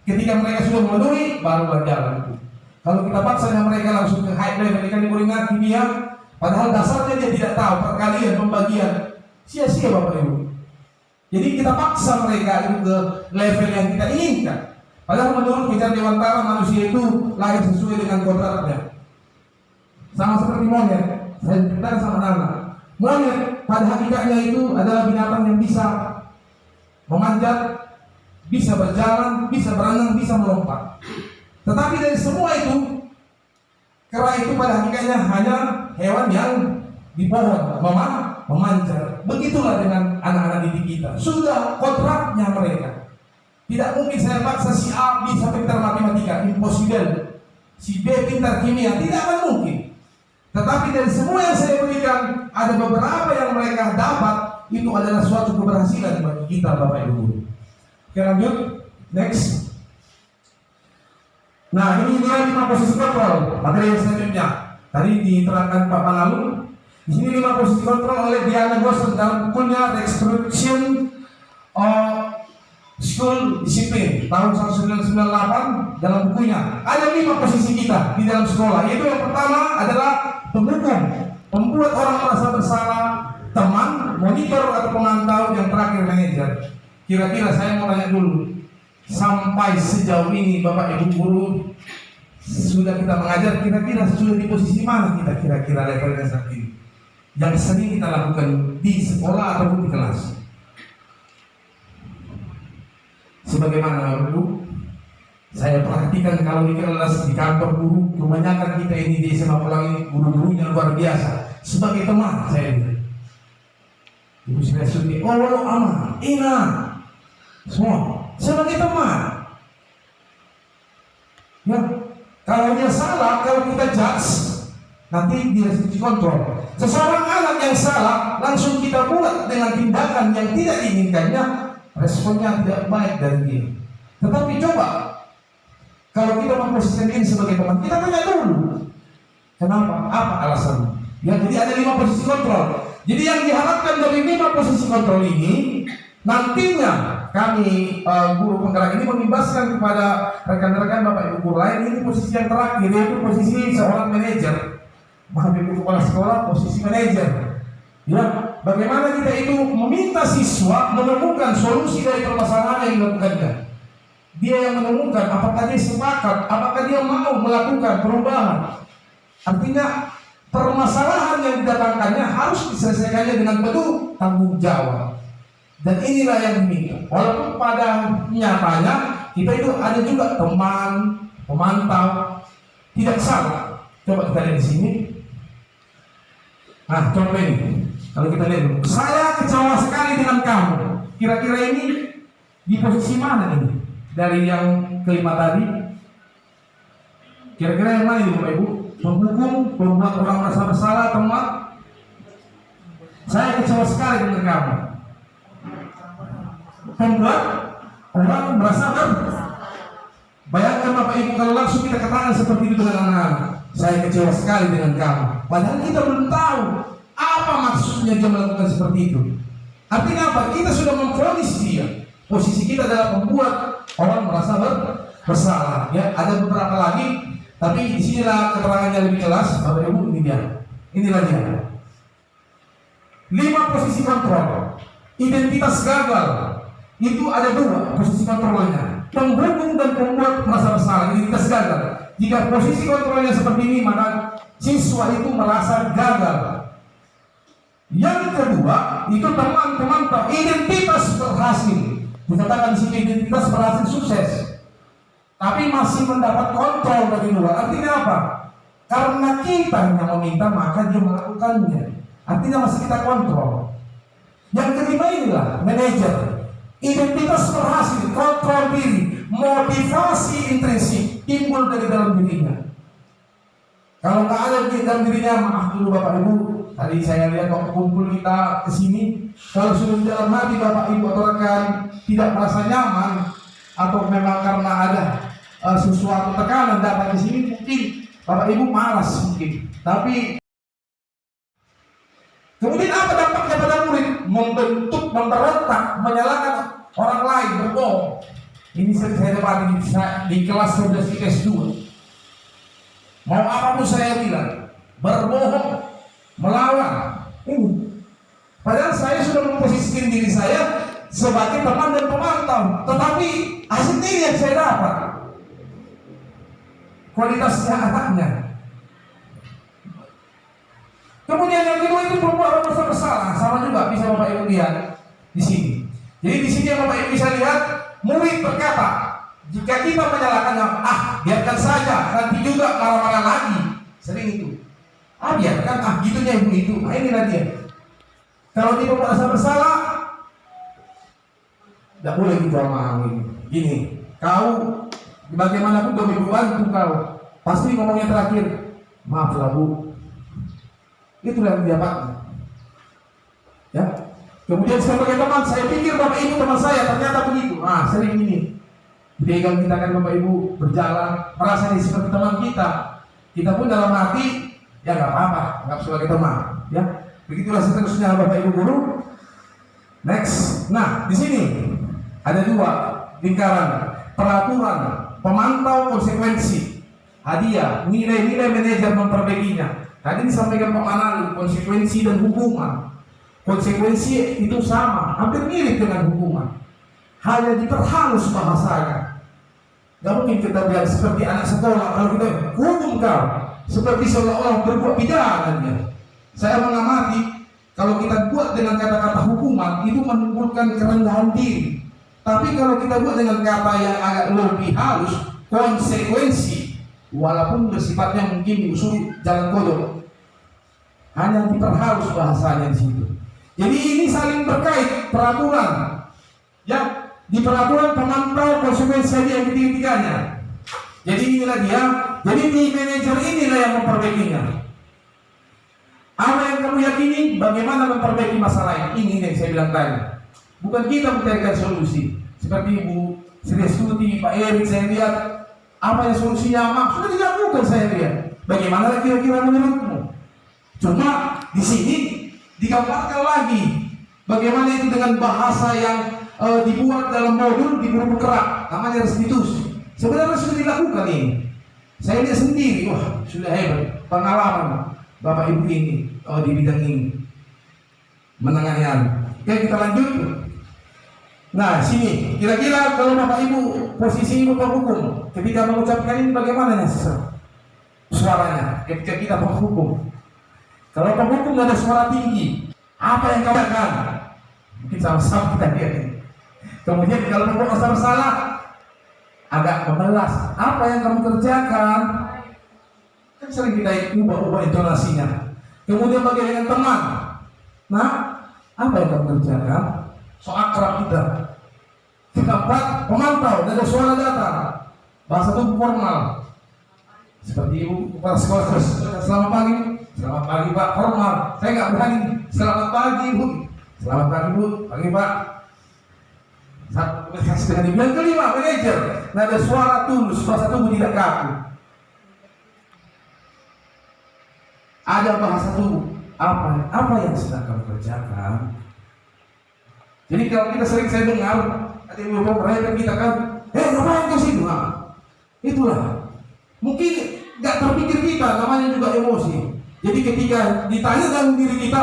Ketika mereka sudah memenuhi, baru berjalan. Kalau kita paksanya mereka langsung ke high level ikan muringan kimia, padahal dasarnya dia tidak tahu perkalian, pembagian, sia-sia Bapak Ibu. Jadi kita paksa mereka itu ke level yang kita inginkan. Padahal menurut kejar dewantara manusia itu lahir sesuai dengan kodratnya. Sama seperti monyet, saya ceritakan sama anak. Monyet pada hakikatnya itu adalah binatang yang bisa memanjat, bisa berjalan, bisa berenang, bisa melompat. Tetapi dari semua itu, kera itu pada hakikatnya hanya hewan yang di pohon, memanjat. Begitulah dengan anak-anak didik kita. Sudah kodratnya mereka. Tidak mungkin saya paksa si A bisa pintar matematika, impossible. Si B pintar kimia, tidak akan mungkin. Tetapi dari semua yang saya berikan, ada beberapa yang mereka dapat, itu adalah suatu keberhasilan bagi kita Bapak Ibu. Oke, lanjut, next. Nah, ini dia 5 posisi kontrol. Materi yang selanjutnya tadi diterangkan Pak Panalun. Di sini 5 posisi kontrol oleh Diana Gosel dalam bukunya The Extraction of School Discipline tahun 1998 dalam bukunya. Ada 5 posisi kita di dalam sekolah. Yaitu yang pertama adalah pembuka, membuat orang merasa bersalah, teman, monitor atau pemantau, yang terakhir manajer. Kira-kira saya mau tanya dulu, sampai sejauh ini Bapak Ibu guru sudah kita mengajar, kira-kira sudah di posisi mana kita kira-kira levelnya saat ini yang sering kita lakukan di sekolah ataupun di kelas? Sebagaimana dulu saya perhatikan kalau di kelas, di kantor guru, kebanyakan kita ini di SMA Pelangi guru-gurunya luar biasa. Sebagai teman saya ini, Ibu Sri Suti, walau aman, semua sebagai teman. Ya, kalau dia salah, kalau kita judge, nanti dia kontrol. Seseorang anak yang salah, langsung kita buat dengan tindakan yang tidak diinginkannya, responnya tidak baik dari dia. Tetapi coba, kalau kita memposisikan diri sebagai teman, kita tanya dulu, kenapa? Apa alasannya? Ya, jadi ada 5 posisi kontrol. Jadi yang diharapkan dari 5 posisi kontrol ini, nantinya kami guru penggerak ini mengimbaskan kepada rekan-rekan Bapak Ibu guru lain. Ini posisi yang terakhir, yaitu posisi seorang manajer. Maaf Ibu kepala sekolah, posisi manajer. Ya, bagaimana kita itu meminta siswa menemukan solusi dari permasalahan yang dilakukannya. dia yang menemukan, apakah dia sepakat, apakah dia mau melakukan perubahan. Artinya permasalahan yang didatangkannya harus diselesaikannya dengan penuh tanggung jawab. Dan inilah yang diminta. Walaupun pada nyatanya kita itu ada juga teman, pemantau, tidak salah. Coba kita lihat di sini. Nah, coba ini. Kalau kita lihat dulu, saya kecewa sekali dengan kamu. Kira-kira ini di posisi mana ini? Dari yang kelima tadi, kira-kira yang mana ini Bapak Ibu? Menghukum, membuat orang merasa bersalah, teman. Saya kecewa sekali dengan kamu. Membuat orang merasa bayangkan Bapak Ibu kalau langsung kita katakan seperti itu dengan anak-anak. Saya kecewa sekali dengan kamu. Padahal kita belum tahu apa maksudnya dia melakukan seperti itu. Artinya apa? Kita sudah memvonis dia. Posisi kita adalah membuat orang merasa bersalah. Ya, ada beberapa lagi, tapi disinilah keterangannya lebih jelas. Bapak Ibu, ini dia. Inilah dia. 5 posisi kontrol. Identitas gagal. Itu ada 2 posisi kontrolnya. Penghukum dan pembuat merasa bersalah. Identitas gagal. Jika posisi kontrolnya seperti ini, maka siswa itu merasa gagal. Yang kedua, itu teman-teman identitas berhasil. Dikatakan di sini identitas berhasil sukses, tapi masih mendapat kontrol dari luar. Artinya apa? Karena kita yang meminta, maka dia melakukannya. Artinya masih kita kontrol. Yang kelima inilah manajer. Identitas berhasil, kontrol diri, motivasi intrinsik timbul dari dalam dirinya. Kalau nggak ada di dalam dirinya, maaf dulu Bapak Ibu. Tadi saya lihat waktu kumpul kita ke sini, kalau sudah di dalam hati Bapak Ibu atau rekan tidak merasa nyaman, atau memang karena ada sesuatu tekanan datang ke sini, mungkin Bapak Ibu malas mungkin. Tapi kemudian apa dampaknya pada murid? Membentuk, memberontak, menyalahkan orang lain, berbohong. Ini saya dapat di kelas 11 IPS 2. Mau apapun saya bilang, berbohong, melawan. Ini. Padahal saya sudah memposisikan diri saya sebagai teman dan pemantau, tetapi hasilnya ini yang saya dapat. Kualitasnya anaknya. Kemudian yang kedua itu membuat orang merasa bersalah, sama juga bisa Bapak Ibu lihat di sini. Jadi di sini yang Bapak Ibu bisa lihat, murid berkata, jika kita menyalahkannya, biarkan saja, nanti juga marah-marah lagi. Sering itu. Biarkan, gitunya ibu itu. Nah, inilah dia. Kalau dia merasa bersalah, tidak boleh kita memahami. Gini, kau bagaimanapun demi bantu kau, pasti ngomongnya terakhir, maaflah Bu. Itulah yang didapatkan. Ya. Kemudian sebagai teman, saya pikir Bapak Ibu teman saya, ternyata begitu. Sering ini. Ketika kita kan Bapak Ibu berjalan, merasa ini seperti teman kita. Kita pun dalam hati, ya nggak apa-apa, anggap sebagai teman. Ya, begitulah seterusnya Bapak Ibu guru. Next. Nah, di sini ada 2 lingkaran: peraturan, pemantau, konsekuensi, hadiah, nilai-nilai manajer memperbaikinya. Tadi disampaikan Pak Manali, konsekuensi dan hukuman. Konsekuensi itu sama, hampir mirip dengan hukuman, hanya diperhalus bahasanya. Gak mungkin kita bilang seperti anak sekolah, kalau kita hukum kau seperti seolah-olah berbuat pidana dia. Saya mengamati, kalau kita buat dengan kata-kata hukuman, itu menimbulkan kerendahan diri. Tapi kalau kita buat dengan kata yang agak lebih halus, konsekuensi, walaupun bersifatnya mungkin diusuli jalan kodok, hanya diperhalus bahasanya di situ. Jadi ini saling berkait, peraturan. Ya, di peraturan pemantau konsekuensi yang ketiga-tiganya. Jadi inilah dia. Jadi di manajer inilah yang memperbaikinya. Apa yang kamu yakini? Bagaimana memperbaiki masalah ini? Ini yang saya bilang tadi. Bukan kita mencarikan solusi. Seperti Ibu Sri Astuti, Pak Erik, saya lihat apa yang solusinya sudah dilakukan saya lihat. Bagaimana kira-kira menurutmu? Cuma di sini digambarkan lagi bagaimana itu dengan bahasa yang dibuat dalam modul di guru kerak, namanya restitusi. Sebenarnya sudah dilakukan ini. Saya lihat sendiri, wah sudah hebat pengalaman Bapak Ibu ini di bidang ini menangani. Oke, kita lanjut. Nah, sini kira-kira kalau Bapak Ibu posisi Ibu penghukum ketika mengucapkan ini bagaimana suaranya ketika kita penghukum? Kalau penghukum ada suara tinggi, apa yang kamu lakukan? Mungkin sama-sama kita lihat ini. Kemudian kalau penghukum salah, agak memelas. Apa yang kamu kerjakan? Kan sering kita ubah-ubah intonasinya. Kemudian bagaimana dengan teman? Nah, apa yang kamu kerjakan? So akrab kita. Keempat, pemantau, ada suara datang. Bahasa tubuh formal. Seperti ibu kepala sekolah terus. Selamat pagi. Selamat pagi Pak, formal. Saya nggak berani. Selamat pagi Bu. Selamat pagi Bu. Pagi Pak. Yang kelima, manajer. Nada suara tulus, bahasa tubuh tidak kaku. Ada bahasa tubuh. Apa yang sedang kamu kerjakan? Jadi kalau kita sering saya dengar ada ibu bapak kita kan, ngapain kau sini? Itulah. Mungkin nggak terpikir kita, namanya juga emosi. Jadi ketika ditanya dalam diri kita,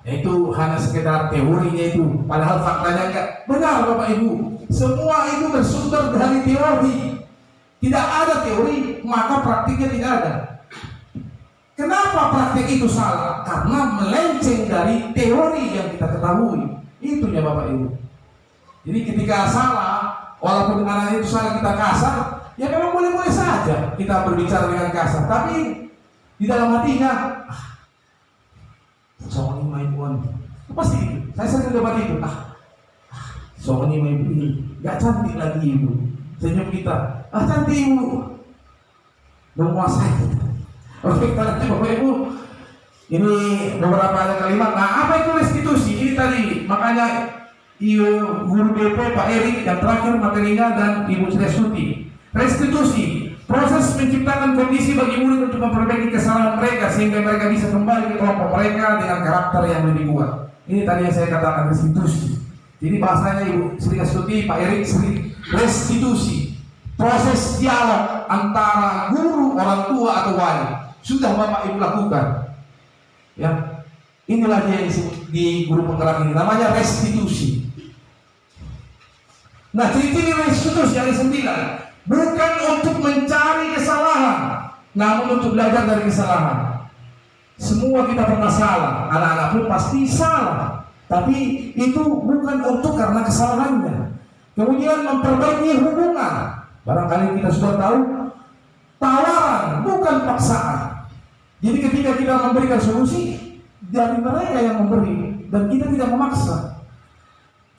itu hanya sekedar teorinya itu, padahal faktanya enggak benar Bapak Ibu. Semua itu bersumber dari teori. Tidak ada teori, maka praktiknya tidak ada. Kenapa praktik itu salah? Karena melenceng dari teori yang kita ketahui. Itu ya Bapak Ibu. Jadi ketika salah, walaupun anak itu salah kita kasar, ya memang boleh-boleh saja kita berbicara dengan kasar. Tapi di dalam hatinya, soal ini main puan, pasti itu. Saya sering debat itu. Soal ini main ini, gak cantik lagi ibu. Senyum kita, cantik ibu. Menguasai kita. Oke, kita lihat Bapak Ibu. Ini beberapa ada kalimat. Nah, apa itu restitusi? Ini tadi, makanya guru BP Pak Erik yang terakhir materinya dan Ibu Sresuti. Restitusi, proses menciptakan kondisi bagi murid untuk memperbaiki kesalahan mereka sehingga mereka bisa kembali ke kelompok mereka dengan karakter yang lebih kuat. Ini tadi yang saya katakan restitusi. Jadi bahasanya Ibu Sresuti, Pak Erik restitusi, proses dialog antara guru, orang tua atau wali. Sudah Bapak Ibu lakukan. Ya, inilah dia yang disebut di guru penggerak ini, namanya restitusi. Nah, ciri-ciri restitusi ada 9. Bukan untuk mencari kesalahan, namun untuk belajar dari kesalahan. Semua kita pernah salah, anak-anak pun pasti salah. Tapi itu bukan untuk karena kesalahannya. Kemudian memperbaiki hubungan. Barangkali kita sudah tahu, tawaran bukan paksaan. Jadi ketika kita memberikan solusi, dari mereka yang memberi dan kita tidak memaksa.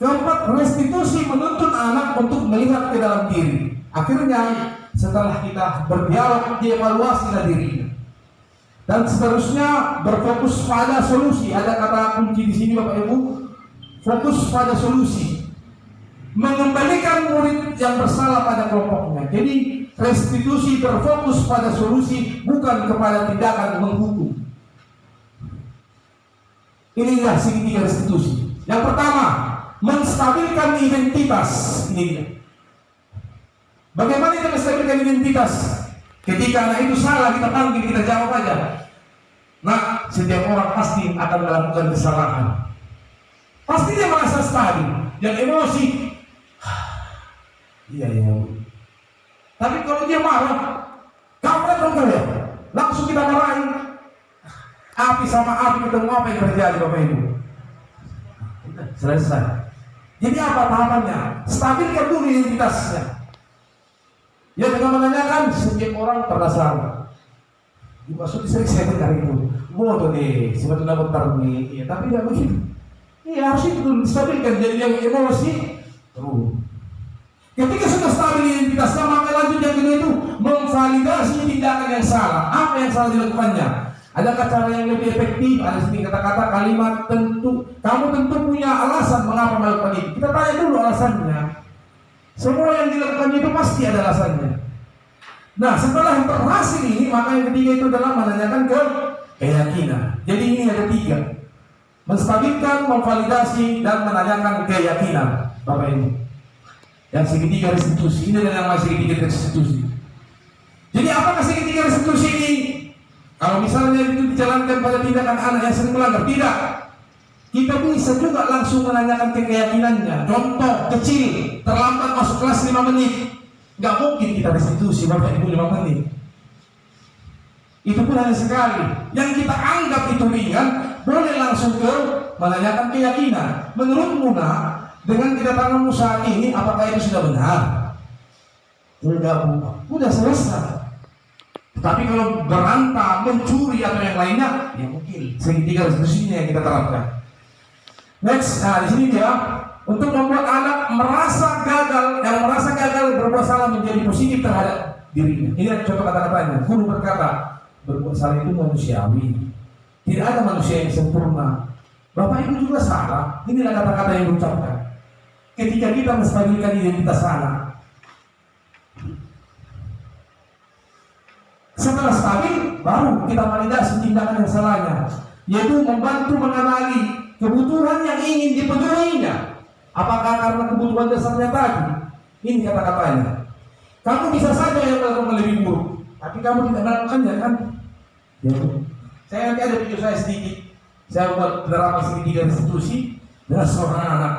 Keempat, restitusi menuntut anak untuk melihat ke dalam diri. Akhirnya setelah kita berdialog, dievaluasilah dirinya. Dan seterusnya berfokus pada solusi. Ada kata kunci di sini Bapak Ibu, fokus pada solusi. Mengembalikan murid yang bersalah pada kelompoknya. Jadi restitusi berfokus pada solusi, bukan kepada tindakan menghukum. Inilah segitiga restitusi. Yang pertama, menstabilkan identitas. Ini dia. Bagaimana kita menstabilkan identitas? Ketika anak itu salah, kita panggil, kita jawab aja. Nah, setiap orang pasti akan melakukan kesalahan. Pasti dia merasa stabil. Yang emosi, iya. Tapi kalau dia marah, kapan dong ya? Langsung kita marahin. Api sama api ketemu, apa yang terjadi Bapak Ibu? Selesai. Jadi apa tahapannya? Stabilkan dulu identitasnya. Ya, dengan menanyakan setiap orang pernah salah. Maksudnya sering saya dengar itu. Bodoh deh, sebetulnya bentar nih. Ya, tapi tidak begitu. Iya, harus itu dulu distabilkan. Jadi yang emosi terus. Ketika sudah stabil identitasnya, maka lanjut yang kedua itu memvalidasi tindakan yang salah. Apa yang salah dilakukannya? Adakah cara yang lebih efektif? Ada sedikit kata-kata kalimat tentu. Kamu tentu punya alasan mengapa melakukan itu. Kita tanya dulu alasannya. Semua yang dilakukan itu pasti ada alasannya. Nah, setelah berhasil ini, maka yang ketiga itu adalah menanyakan keyakinan. Jadi ini ada 3. Menstabilkan, memvalidasi, dan menanyakan keyakinan. Bapak Ibu. Yang segitiga restitusi. Ini adalah yang segitiga restitusi. Jadi apakah segitiga restitusi ini? Kalau misalnya itu dijalankan pada tindakan anak yang sering melanggar, tidak. Kita bisa juga langsung menanyakan keyakinannya. Contoh kecil, terlambat masuk kelas 5 menit. Nggak mungkin kita restitusi Bapak Ibu 5 menit. Itu pun hanya sekali. Yang kita anggap itu ringan, boleh langsung ke menanyakan keyakinan. Menurutmu nak, dengan kedatanganmu saat ini, apakah itu sudah benar? Tidak, udah selesai. Tapi kalau berantam, mencuri atau yang lainnya, ya mungkin segitiga restitusinya yang kita terapkan. Next, nah di sini dia untuk membuat anak merasa gagal berbuat salah menjadi positif terhadap dirinya. Ini contoh kata-katanya. Guru berkata, berbuat salah itu manusiawi. Tidak ada manusia yang sempurna. Bapak Ibu juga salah. Inilah kata-kata yang diucapkan. Ketika kita menstabilkan identitas anak, setelah stabil, baru kita validasi tindakan yang salahnya, yaitu membantu mengenali kebutuhan yang ingin dipenuhinya. Apakah karena kebutuhan dasarnya tadi? Ini kata-katanya. Kamu bisa saja yang melakukan lebih buruk, tapi kamu tidak melakukannya kan? Ya. Saya nanti ada video saya sedikit. Saya buat penerapan segitiga restitusi dengan seorang anak.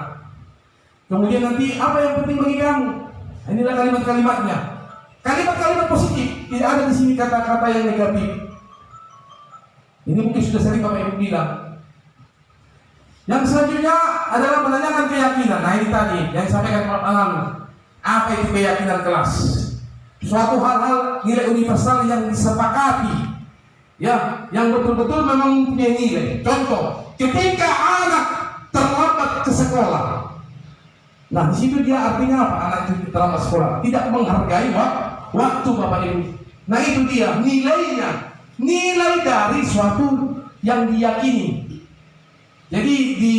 Kemudian nanti apa yang penting bagi kamu? Inilah kalimat-kalimatnya. Kalimat-kalimat positif. Tidak ada di sini kata-kata yang negatif. Ini mungkin sudah sering Bapak Ibu bilang. Yang selanjutnya adalah menanyakan keyakinan. Nah ini tadi yang disampaikan Pak Alam. Apa itu keyakinan kelas? Suatu hal-hal nilai universal yang disepakati, ya, yang betul-betul memang mempunyai nilai. Contoh, ketika anak terlambat ke sekolah. Nah di situ dia artinya apa? Anak itu terlambat sekolah, tidak menghargai waktu Bapak Ibu. Nah itu dia nilainya, nilai dari suatu yang diyakini. Jadi di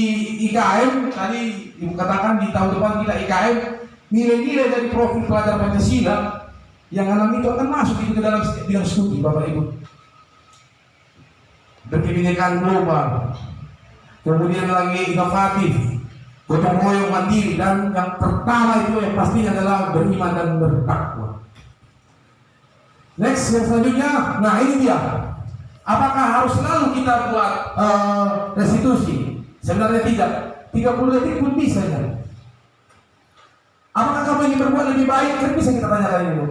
IKM tadi Ibu katakan di tahun depan kita IKM, nilai-nilai dari profil pelajar Pancasila yang anak itu akan masuk itu ke dalam bidang studi Bapak Ibu. Berkebinekaan global, kemudian lagi inovatif, gotong royong mandiri, dan yang pertama itu yang pastinya adalah beriman dan bertakwa. Next yang selanjutnya, nah ini dia. Apakah harus selalu kita buat restitusi? Sebenarnya tidak. 30 detik pun bisa ya. Apakah kamu ingin berbuat lebih baik? Kan bisa kita tanyakan dulu.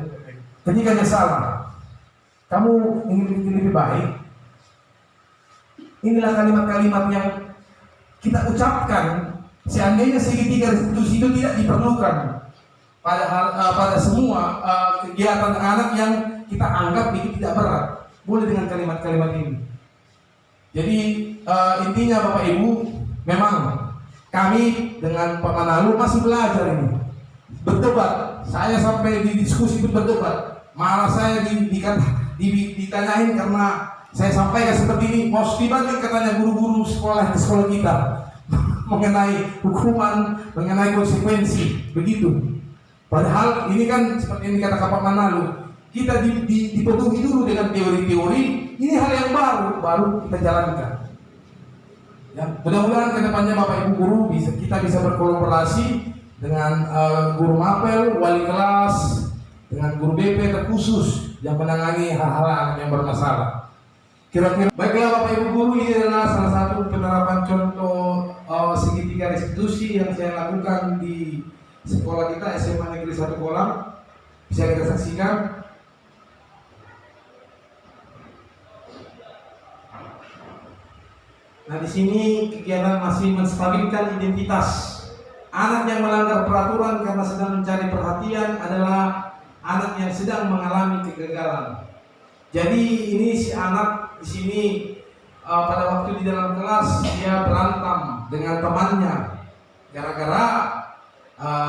Ketika dia salah, kamu ingin lebih baik? Inilah kalimat-kalimat yang kita ucapkan. Seandainya segitiga restitusi itu tidak diperlukan pada semua kegiatan anak yang kita anggap itu tidak berat. Boleh dengan kalimat-kalimat ini. Jadi intinya Bapak Ibu, memang kami dengan Pak Manalu masih belajar ini, berdebat. Saya sampai di diskusi itu berdebat. Malah saya ditanyain karena saya sampaikan seperti ini. Mau dibanding katanya guru-guru sekolah di sekolah kita mengenai hukuman, mengenai konsekuensi, begitu. Padahal ini kan seperti yang dikatakan Pak Manalu. Kita dipenuhi dulu dengan teori-teori. Ini hal yang baru kita jalankan. Ya, mudah-mudahan kedepannya Bapak Ibu guru kita bisa berkolaborasi dengan guru mapel, wali kelas, dengan guru BP terkhusus yang menangani hal-hal anak yang bermasalah. Kira-kira baiklah Bapak Ibu guru, ini adalah salah satu penerapan contoh segitiga restitusi yang saya lakukan di sekolah kita SMA Negeri 1 Kolam. Bisa kita saksikan. Nah di sini kegiatan masih menstabilkan identitas. Anak yang melanggar peraturan karena sedang mencari perhatian adalah anak yang sedang mengalami kegagalan. Jadi ini si anak di sini pada waktu di dalam kelas dia berantem dengan temannya gara-gara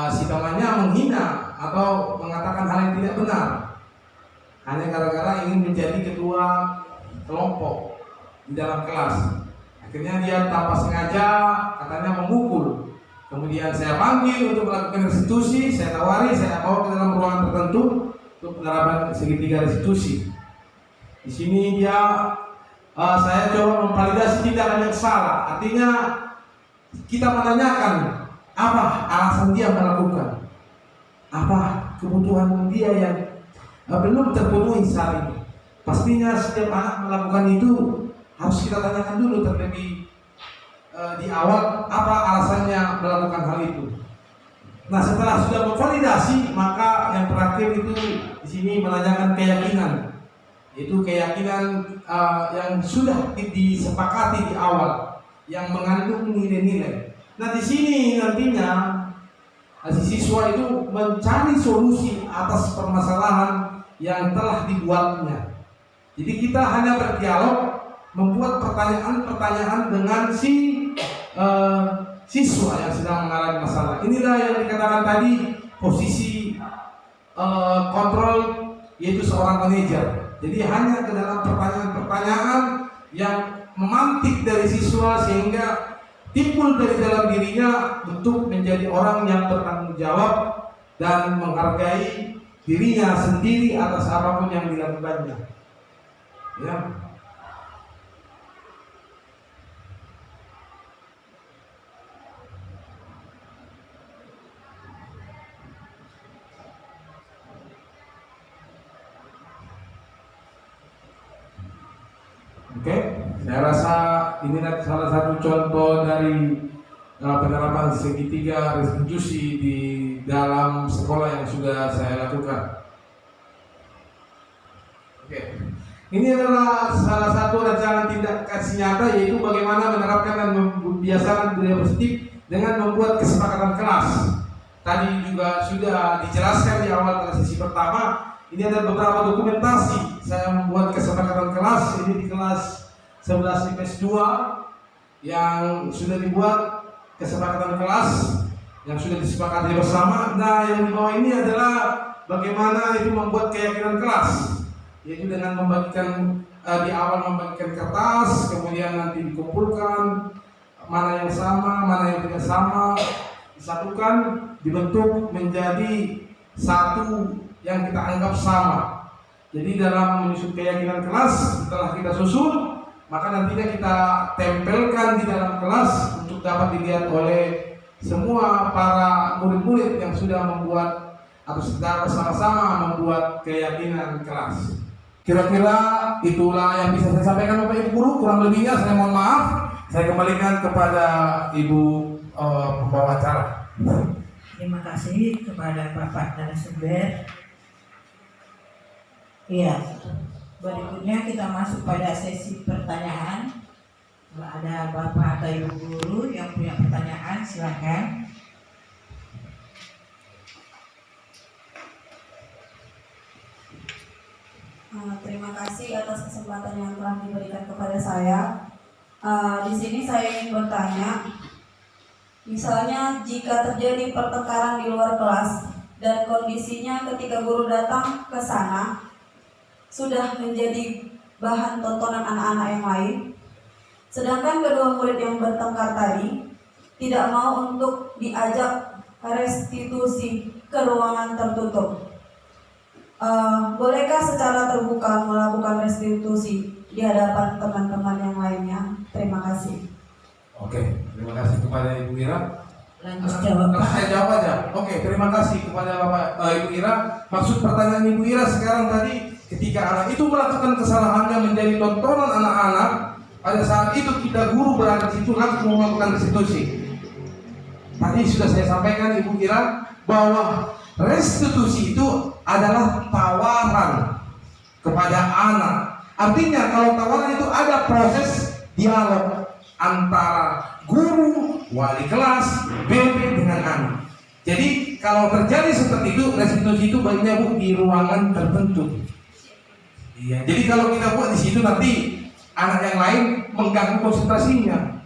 si temannya menghina atau mengatakan hal yang tidak benar. Hanya gara-gara ingin menjadi ketua kelompok di dalam kelas. Akhirnya dia tanpa sengaja katanya memukul. Kemudian saya panggil untuk melakukan restitusi, saya tawari, saya bawa ke dalam ruangan tertentu untuk penerapan segitiga restitusi. Di sini saya coba memvalidasi tindakan yang salah. Artinya kita menanyakan apa alasan dia melakukan, apa kebutuhan dia yang belum terpenuhi saat ini. Pastinya setiap anak melakukan itu harus kita tanyakan dulu terlebih di awal apa alasannya melakukan hal itu. Nah, setelah sudah memvalidasi, maka yang terakhir itu di sini menanyakan keyakinan, yaitu keyakinan yang sudah disepakati di awal, yang mengandung nilai-nilai. Nah, di sini nantinya si siswa itu mencari solusi atas permasalahan yang telah dibuatnya. Jadi kita hanya berdialog, membuat pertanyaan-pertanyaan dengan si siswa yang sedang mengalami masalah. Inilah yang dikatakan tadi posisi kontrol, yaitu seorang manajer. Jadi hanya ke dalam pertanyaan-pertanyaan yang memantik dari siswa sehingga timbul dari dalam dirinya untuk menjadi orang yang bertanggung jawab dan menghargai dirinya sendiri atas apapun yang dilakukannya. Ya. Oke, saya rasa ini salah satu contoh dari penerapan segitiga restitusi di dalam sekolah yang sudah saya lakukan. Oke, ini adalah salah satu rancangan tindak kasih nyata, yaitu bagaimana menerapkan dan membiasakan budaya positif dengan membuat kesepakatan kelas. Tadi juga sudah dijelaskan di awal pada sesi pertama. Ini ada beberapa dokumentasi. Saya membuat kesepakatan kelas, ini di kelas 11 IPS 2 yang sudah dibuat kesepakatan kelas yang sudah disepakati bersama. Nah, yang di bawah ini adalah bagaimana itu membuat keyakinan kelas, yaitu dengan membagikan di awal membagikan kertas, kemudian nanti dikumpulkan mana yang sama, mana yang tidak sama, disatukan, dibentuk menjadi satu yang kita anggap sama. Jadi dalam menyusun keyakinan kelas, setelah kita susun, maka nantinya kita tempelkan di dalam kelas untuk dapat dilihat oleh semua para murid-murid yang sudah membuat atau sedang bersama-sama membuat keyakinan kelas. Kira-kira itulah yang bisa saya sampaikan Bapak Ibu Guru. Kurang lebihnya saya mohon maaf. Saya kembalikan kepada Ibu pembawa acara. Terima kasih kepada Bapak narasumber. Iya, berikutnya kita masuk pada sesi pertanyaan. Kalau ada Bapak atau Ibu Guru yang punya pertanyaan, silakan. Terima kasih atas kesempatan yang telah diberikan kepada saya. Di sini saya ingin bertanya, misalnya jika terjadi pertengkaran di luar kelas dan kondisinya ketika guru datang ke sana sudah menjadi bahan tontonan anak-anak yang lain, sedangkan kedua murid yang bertengkar tadi tidak mau untuk diajak restitusi ke ruangan tertutup. Bolehkah secara terbuka melakukan restitusi di hadapan teman-teman yang lainnya? Terima kasih. Oke, terima kasih kepada Ibu Ira. Lanjut jawab, Pak. Saya jawab aja. Oke, terima kasih kepada Bapak Ibu Ira. Maksud pertanyaan Ibu Ira sekarang tadi, ketika anak itu melakukan kesalahannya menjadi tontonan anak-anak, pada saat itu kita guru berada di situ langsung melakukan restitusi. Tadi sudah saya sampaikan Ibu Ira bahwa restitusi itu adalah tawaran kepada anak. Artinya kalau tawaran itu ada proses dialog antara guru, wali kelas, BB dengan anak. Jadi kalau terjadi seperti itu, restitusi itu baiknya Bu di ruangan tertentu. Iya. Jadi kalau kita buat di situ nanti anak yang lain mengganggu konsentrasinya.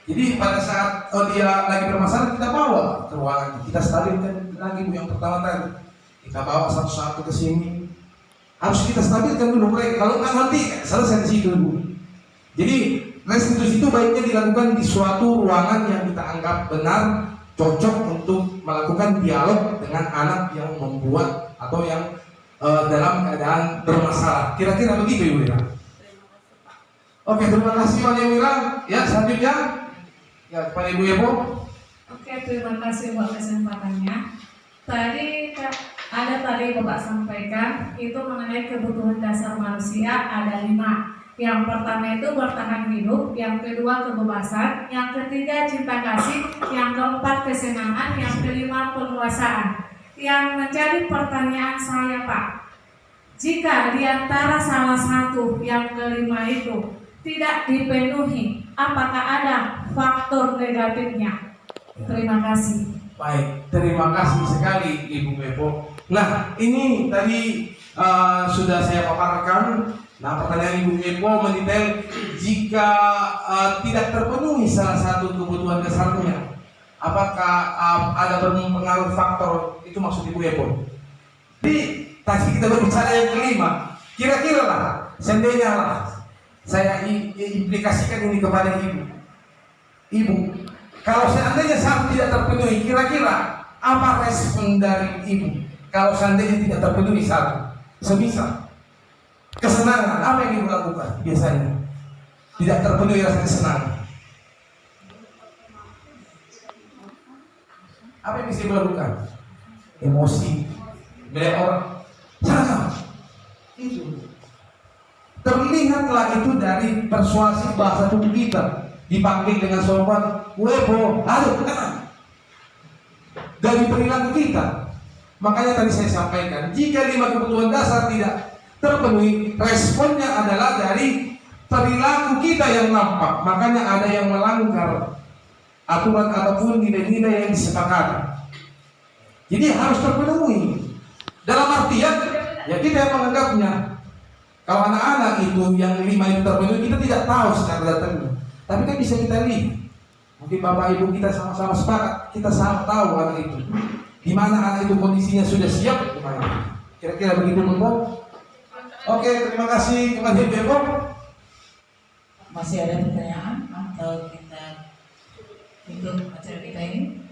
Jadi pada saat dia lagi bermasalah, kita bawa ke ruangan, kita stabilkan lagi Bu yang pertama tadi. Kita bawa satu-satu ke sini. Harus kita stabilkan dulu mereka. Kalau nggak nanti selesai di situ Bu. Jadi restitusi itu baiknya dilakukan di suatu ruangan yang kita anggap benar, cocok untuk melakukan dialog dengan anak yang membuat atau yang dalam keadaan bermasalah. Kira-kira begitu Ibu Ira. Oke, terima kasih Pak Ibu Ira. Ya, selanjutnya ya kepada Ibu Epo. Oke, terima kasih buat kesempatannya. Tadi Bapak sampaikan itu mengenai kebutuhan dasar manusia ada 5. Yang pertama itu bertahan hidup, yang kedua kebebasan, yang ketiga cinta kasih, yang keempat kesenangan, yang kelima penguasaan. Yang menjadi pertanyaan saya, Pak, jika di antara salah satu yang kelima itu tidak dipenuhi, apakah ada faktor negatifnya? Terima kasih. Baik, terima kasih sekali Ibu Mepo. Nah, ini tadi sudah saya paparkan. Nah, pertanyaan Ibu Mepo mendetail jika tidak terpenuhi salah satu kebutuhan dasarnya, apakah ada berpengaruh faktor, itu maksud Ibu Mepo. Jadi tadi kita berbicara yang kelima, kira-kira lah, seandainya lah saya implikasikan ini kepada Ibu, kalau seandainya satu tidak terpenuhi, kira-kira apa respon dari Ibu? Kalau seandainya tidak terpenuhi satu, semisal kesenangan, apa yang Ibu lakukan biasanya? Tidak terpenuhi rasa kesenangan, apa yang bisa Ibu lakukan? Emosi, melihat orang, sama itu. Terlihatlah itu dari persuasi bahasa tubuh kita. Dipanggil dengan sopan, webo, aduh, dari perilaku kita. Makanya tadi saya sampaikan, jika 5 kebutuhan dasar tidak terpenuhi, responnya adalah dari perilaku kita yang nampak. Makanya ada yang melanggar aturan ataupun nilai-nilai yang disepakati. Jadi harus terpenuhi. Dalam artian, ya kita yang menganggapnya. Kalau anak-anak itu yang 5 itu terpenuhi, kita tidak tahu secara detailnya. Tapi kan bisa kita lihat. Mungkin Bapak Ibu kita sama-sama sepakat, kita sama tahu anak itu. Di mana anak itu kondisinya sudah siap, kira-kira begitu, Bapak. Oke, terima kasih kepada Ibu. Masih ada pertanyaan atau kita tutup acara kita ini?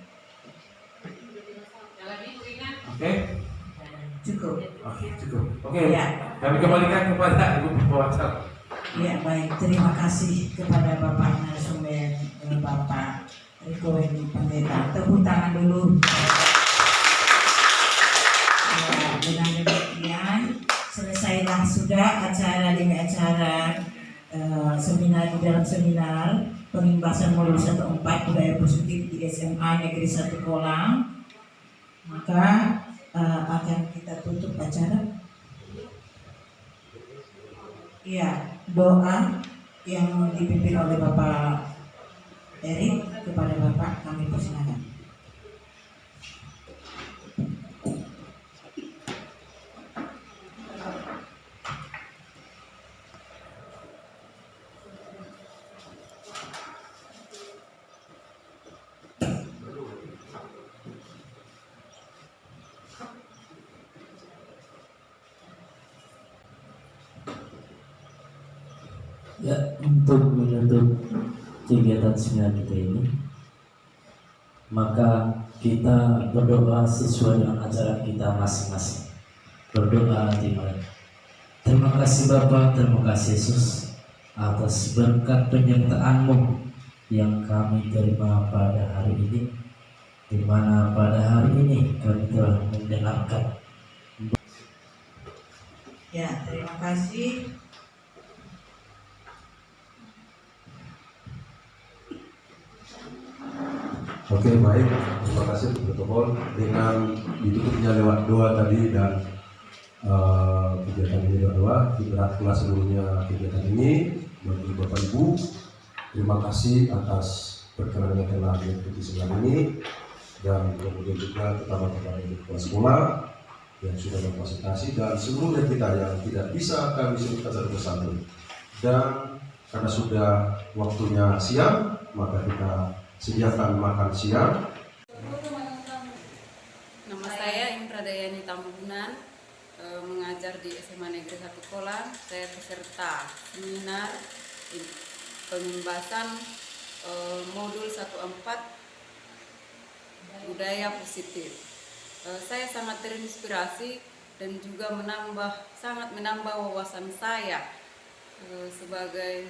Oke. Cukup. Oke, cukup. Oke. Ya. Kami kembalikan kepada Ibu Pembawa. Ya, baik, terima kasih kepada Bapak narasumber, Bapak Riko Welly Pendeta. Tepuk tangan dulu. Ya, dengan demikian selesailah sudah acara demi acara seminar di dalam seminar pengembasan modul 14 budaya positif di SMA Negeri 1 Kolang. Maka akan kita tutup acara. Ya, doa yang dipimpin oleh Bapak Erik kepada Bapak kami persilakan. Ya, untuk menutup kegiatan seminar kita ini, maka kita berdoa sesuai dengan ajaran kita masing-masing. Berdoa dimulai. Terima kasih Bapa, terima kasih Yesus atas berkat penyertaan-Mu yang kami terima pada hari ini, di mana pada hari ini kami telah mendengarkan. Ya, terima kasih. Oke, baik, terima kasih protokol. Dengan ditutupnya lewat doa tadi dan kegiatan ini berdoa, kita kelas seluruhnya kegiatan ini bagi Bapak Ibu. Terima kasih atas perkenan yang telah mengikuti seminar ini, dan kemudian juga terutama kepada ibu kepala sekolah yang sudah berfasilitasi dan seluruhnya kita yang tidak bisa kami sebutkan satu persatu. Dan karena sudah waktunya siang, maka kita sediakan makan siang. Nama saya Indra Dayani Tambunan, mengajar di SMA Negeri 1 Kolang. Saya peserta seminar pengembasan modul 14 budaya positif. Saya sangat terinspirasi dan juga sangat menambah wawasan saya sebagai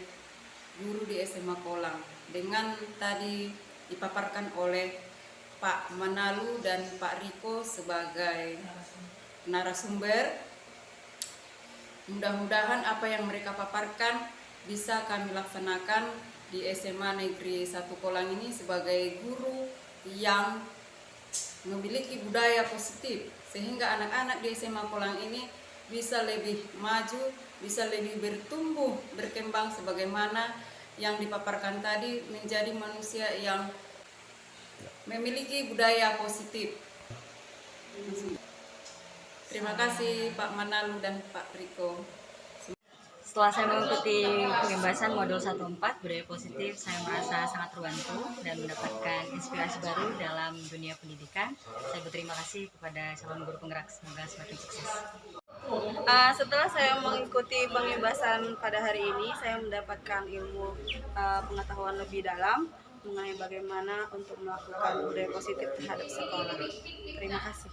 guru di SMA Kolang dengan tadi dipaparkan oleh Pak Manalu dan Pak Riko sebagai narasumber. Mudah-mudahan apa yang mereka paparkan bisa kami laksanakan di SMA Negeri 1 Kolang ini sebagai guru yang memiliki budaya positif, sehingga anak-anak di SMA Kolang ini bisa lebih maju, bisa lebih bertumbuh, berkembang sebagaimana yang dipaparkan tadi, menjadi manusia yang memiliki budaya positif. Terima kasih Pak Manalu dan Pak Riko. Setelah saya mengikuti pembebasan modul 1.4 budaya positif, saya merasa sangat terbantu dan mendapatkan inspirasi baru dalam dunia pendidikan. Saya berterima kasih kepada calon guru penggerak, semoga semakin sukses. Setelah saya mengikuti pembebasan pada hari ini, saya mendapatkan ilmu pengetahuan lebih dalam mengenai bagaimana untuk melakukan budaya positif terhadap sekolah. Terima kasih.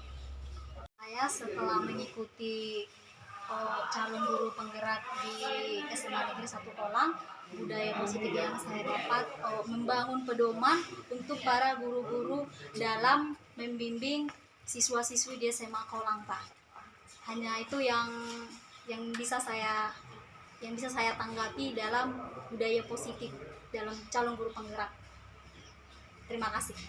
Saya setelah mengikuti calon guru penggerak di SMA Negeri 1 Kolang, budaya positif yang saya dapat membangun pedoman untuk para guru-guru dalam membimbing siswa-siswi di SMA Kolang, Pak. Hanya itu yang bisa saya tanggapi dalam budaya positif dalam calon guru penggerak. Terima kasih.